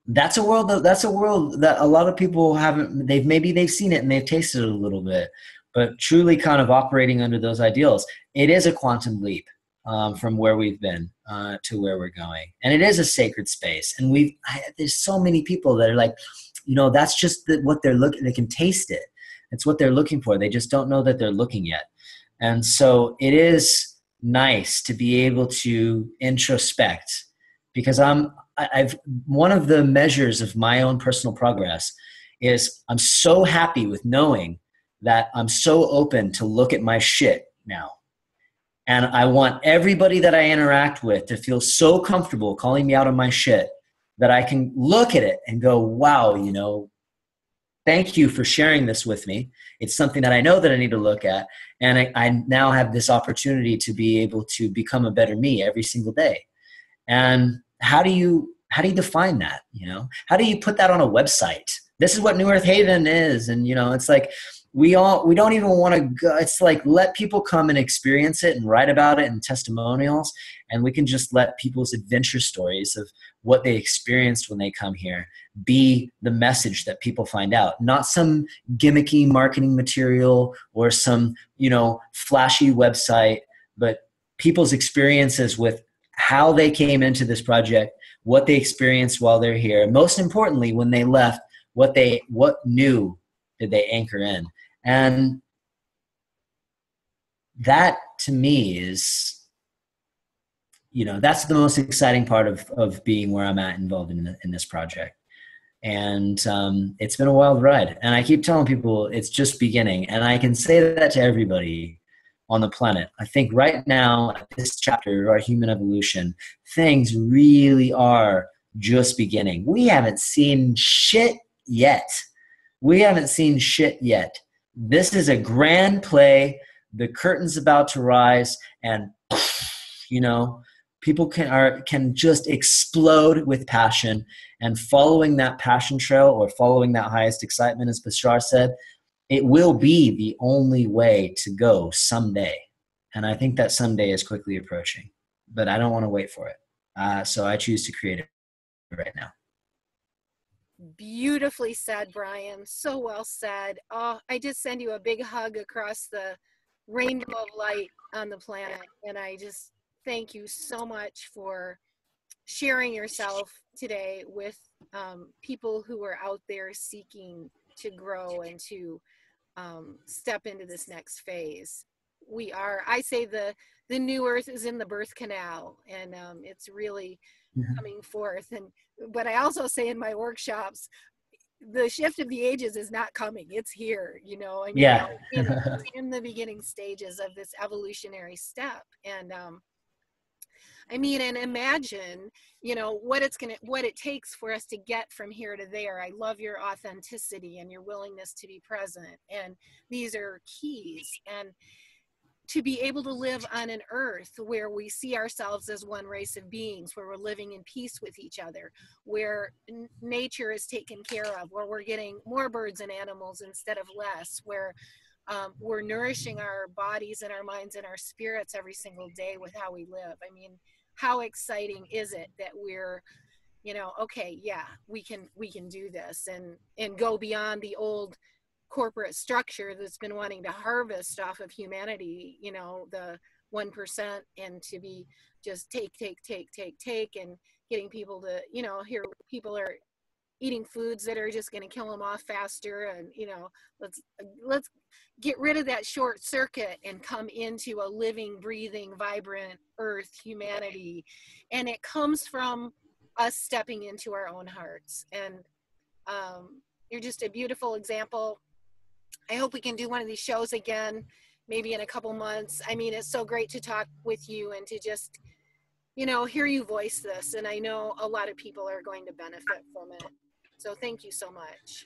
that's a world that a lot of people haven't, they've seen it and they've tasted it a little bit, but truly kind of operating under those ideals. It is a quantum leap from where we've been to where we're going. And it is a sacred space. And there's so many people that are like, you know, that's just what they're looking, they can taste it. It's what they're looking for. They just don't know that they're looking yet. And so it is nice to be able to introspect, because one of the measures of my own personal progress is I'm so happy with knowing that I'm so open to look at my shit now. And I want everybody that I interact with to feel so comfortable calling me out on my shit that I can look at it and go, wow, you know, thank you for sharing this with me. It's something that I know that I need to look at. And I now have this opportunity to be able to become a better me every single day. And how do you define that? You know, how do you put that on a website? This is what New Earth Haven is. And, you know, it's like, we don't even want to go. It's like, let people come and experience it and write about it and testimonials. And we can just let people's adventure stories of what they experienced when they come here be the message that people find out, not some gimmicky marketing material or some, you know, flashy website, but people's experiences with how they came into this project, what they experienced while they're here. Most importantly, when they left, what new did they anchor in? And that to me is, you know, that's the most exciting part of being where I'm at involved in this project. And it's been a wild ride. And I keep telling people it's just beginning. And I can say that to everybody on the planet. I think right now, at this chapter of our human evolution, things really are just beginning. We haven't seen shit yet. This is a grand play. The curtain's about to rise, and, you know, people can just explode with passion, and following that passion trail or following that highest excitement, as Bashar said, it will be the only way to go someday. And I think that someday is quickly approaching, but I don't want to wait for it. So I choose to create it right now. Beautifully said, Bryan. So well said. Oh, I just send you a big hug across the rainbow of light on the planet. And I just thank you so much for sharing yourself today with people who are out there seeking to grow and to step into this next phase. I say the new earth is in the birth canal, and it's really coming forth. But I also say in my workshops, the shift of the ages is not coming, it's here, you know. I mean, Yeah. in the beginning stages of this evolutionary step. And I mean, and imagine, you know, what it takes for us to get from here to there. I love your authenticity and your willingness to be present, and these are keys. And to be able to live on an earth where we see ourselves as one race of beings, where we're living in peace with each other, where nature is taken care of, where we're getting more birds and animals instead of less, where we're nourishing our bodies and our minds and our spirits every single day with how we live. I mean, how exciting is it that we're, you know, okay, yeah, we can do this and go beyond the old corporate structure that's been wanting to harvest off of humanity, you know, the 1%, and to be just take and getting people to, you know, here people are eating foods that are just going to kill them off faster. And, you know, let's get rid of that short circuit and come into a living, breathing, vibrant earth humanity. And it comes from us stepping into our own hearts. And you're just a beautiful example. I hope we can do one of these shows again, maybe in a couple months. I mean, it's so great to talk with you and to just, you know, hear you voice this. And I know a lot of people are going to benefit from it. So thank you so much.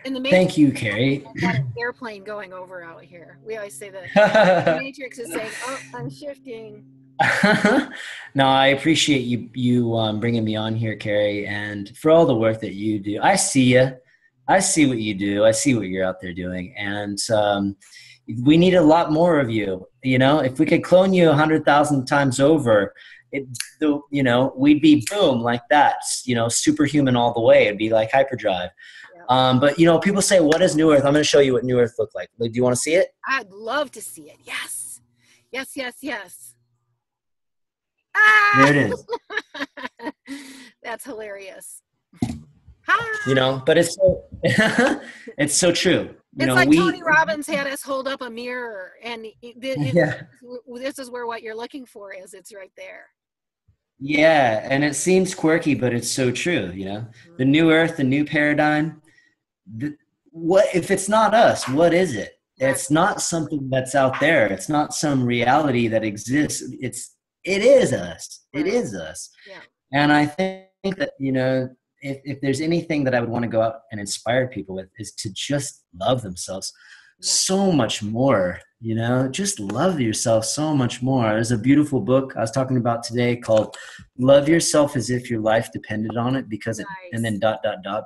Thank you, Cary. I've got an airplane going over out here. We always say the Matrix is saying, "Oh, I'm shifting." No, I appreciate you bringing me on here, Cary, and for all the work that you do. I see you. I see what you do. I see what you're out there doing, and we need a lot more of you. You know, if we could clone you 100,000 times over, you know, we'd be boom like that. You know, superhuman all the way. It'd be like hyperdrive. Yeah. But you know, people say, "What is New Earth?" I'm going to show you what New Earth looked like. Do you want to see it? I'd love to see it. Yes, yes, yes, yes. Ah! There it is. That's hilarious. You know, but it's so it's so true. It's like Tony Robbins had us hold up a mirror, and this is where what you're looking for is. It's right there. Yeah, and it seems quirky, but it's so true. You know, the new earth, the new paradigm. What if it's not us? What is it? It's not something that's out there. It's not some reality that exists. It is us. It is us. Yeah. And I think that, you know, if there's anything that I would want to go out and inspire people with is to just love themselves so much more, you know, just love yourself so much more. There's a beautiful book I was talking about today called Love Yourself as If Your Life Depended on It, because it, and then ...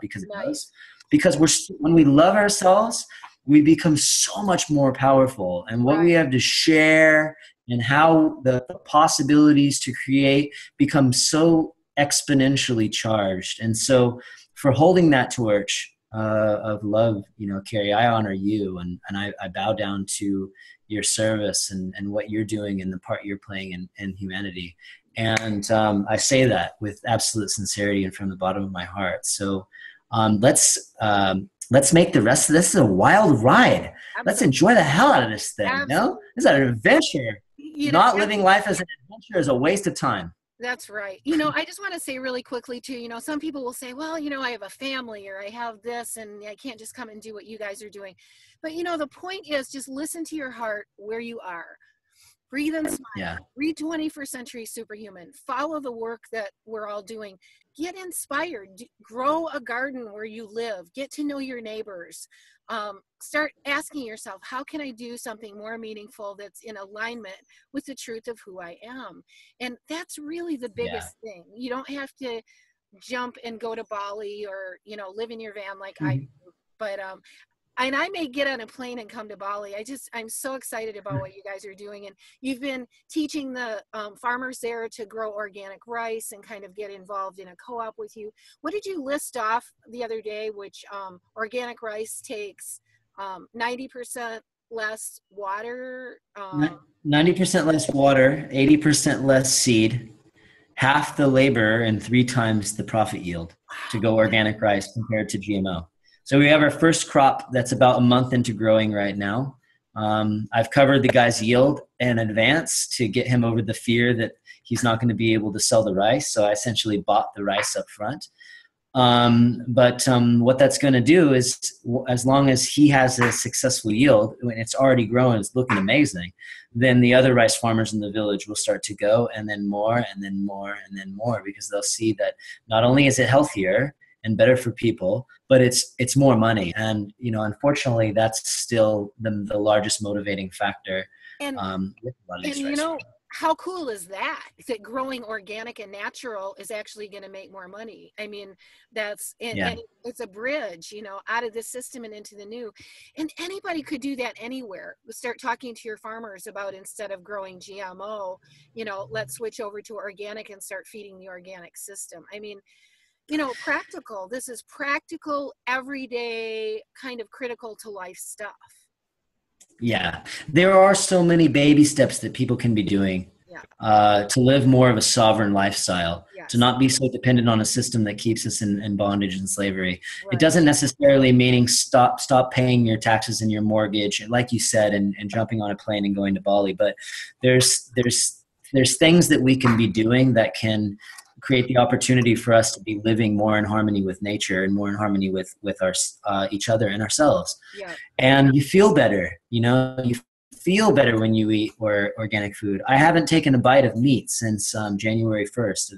because it does. Because when we love ourselves, we become so much more powerful, and what we have to share and how the possibilities to create become so exponentially charged. And so for holding that torch of love, you know, Cary, I honor you, and I bow down to your service and what you're doing and the part you're playing in humanity. And I say that with absolute sincerity and from the bottom of my heart. So let's make the rest of this a wild ride. Absolutely. Let's enjoy the hell out of this thing. Absolutely. No, this is an adventure. Not living life as an adventure is a waste of time. That's right. You know, I just want to say really quickly too, you know, some people will say, well, you know, I have a family or I have this and I can't just come and do what you guys are doing. But, you know, the point is just listen to your heart where you are. Breathe and smile. Yeah. Read 21st Century Superhuman. Follow the work that we're all doing. Get inspired. Grow a garden where you live. Get to know your neighbors. Start asking yourself, how can I do something more meaningful that's in alignment with the truth of who I am? And that's really the biggest thing. You don't have to jump and go to Bali or, you know, live in your van like I do. But and I may get on a plane and come to Bali. I'm so excited about what you guys are doing. And you've been teaching the farmers there to grow organic rice and kind of get involved in a co-op with you. What did you list off the other day, which organic rice takes 90% less water? 90% less water, 80% less seed, half the labor and 3 times the profit yield to go organic rice compared to GMO. So we have our first crop that's about a month into growing right now. I've covered the guy's yield in advance to get him over the fear that he's not going to be able to sell the rice. So I essentially bought the rice up front. But what that's going to do is, as long as he has a successful yield, when it's already growing, it's looking amazing, then the other rice farmers in the village will start to go, and then more, and then more, and then more, because they'll see that not only is it healthier and better for people, but it's more money. And, unfortunately, that's still the largest motivating factor. And, With a lot of these rice how cool is that? That growing organic and natural is actually going to make more money. I mean, and it's a bridge, out of this system and into the new. And anybody could do that anywhere. Start talking to your farmers about, instead of growing GMO, let's switch over to organic and start feeding the organic system. I mean, practical. This is practical, everyday, kind of critical to life stuff. Yeah, there are so many baby steps that people can be doing to live more of a sovereign lifestyle, to not be so dependent on a system that keeps us in bondage and slavery. Right. It doesn't necessarily mean stop paying your taxes and your mortgage, like you said, and jumping on a plane and going to Bali. But there's things that we can be doing that can create the opportunity for us to be living more in harmony with nature and more in harmony with our each other and ourselves. Yeah. And you feel better, you feel better when you eat organic food. I haven't taken a bite of meat since January 1st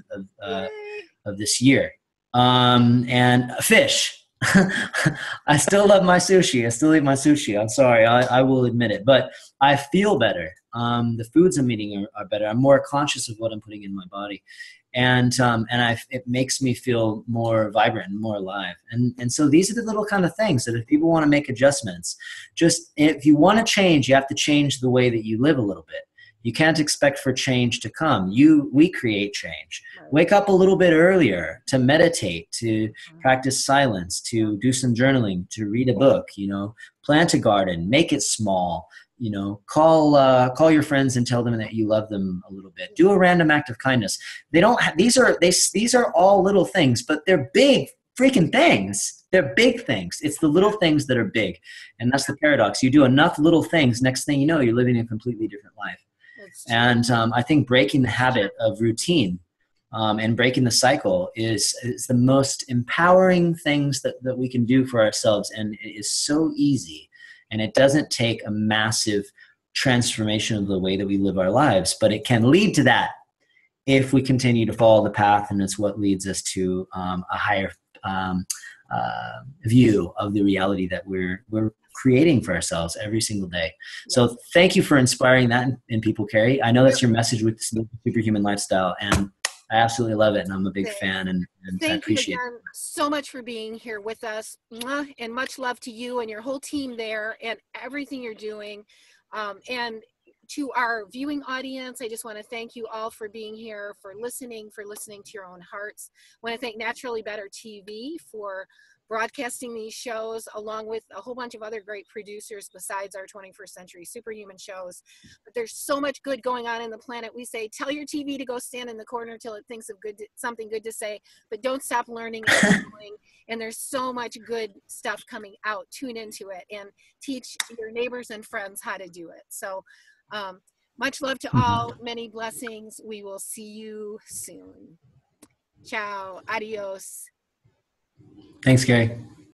of this year. And fish. I still love my sushi. I still eat my sushi. I'm sorry. I will admit it, but I feel better. The foods I'm eating are better. I'm more conscious of what I'm putting in my body. And it makes me feel more vibrant and more alive. And so these are the little kind of things that if people want to make adjustments, just if you want to change, you have to change the way that you live a little bit. You can't expect for change to come. We create change. Right. Wake up a little bit earlier, to meditate, to practice silence, to do some journaling, to read a book, plant a garden, make it small. Call your friends and tell them that you love them a little bit. Do a random act of kindness. These are all little things, but they're big freaking things. They're big things. It's the little things that are big. And that's the paradox. You do enough little things, next thing you know, you're living a completely different life. And I think breaking the habit of routine and breaking the cycle is the most empowering things that we can do for ourselves. And it is so easy. And it doesn't take a massive transformation of the way that we live our lives, but it can lead to that if we continue to follow the path, and it's what leads us to a higher view of the reality that we're creating for ourselves every single day. So thank you for inspiring that in people, Cary. I know that's your message with the Superhuman lifestyle, and I absolutely love it, and I'm a big fan, and I appreciate it. Thank you again so much for being here with us, and much love to you and your whole team there and everything you're doing. And to our viewing audience, I just want to thank you all for being here, for listening to your own hearts. I want to thank Naturally Better TV for broadcasting these shows, along with a whole bunch of other great producers besides our 21st Century Superhuman shows. But there's so much good going on in the planet. We say, tell your TV to go stand in the corner till it thinks of something good to say, but don't stop learning and growing. And there's so much good stuff coming out. Tune into it and teach your neighbors and friends how to do it. So much love to all. Many blessings. We will see you soon. Ciao. Adios. Thanks, Cary.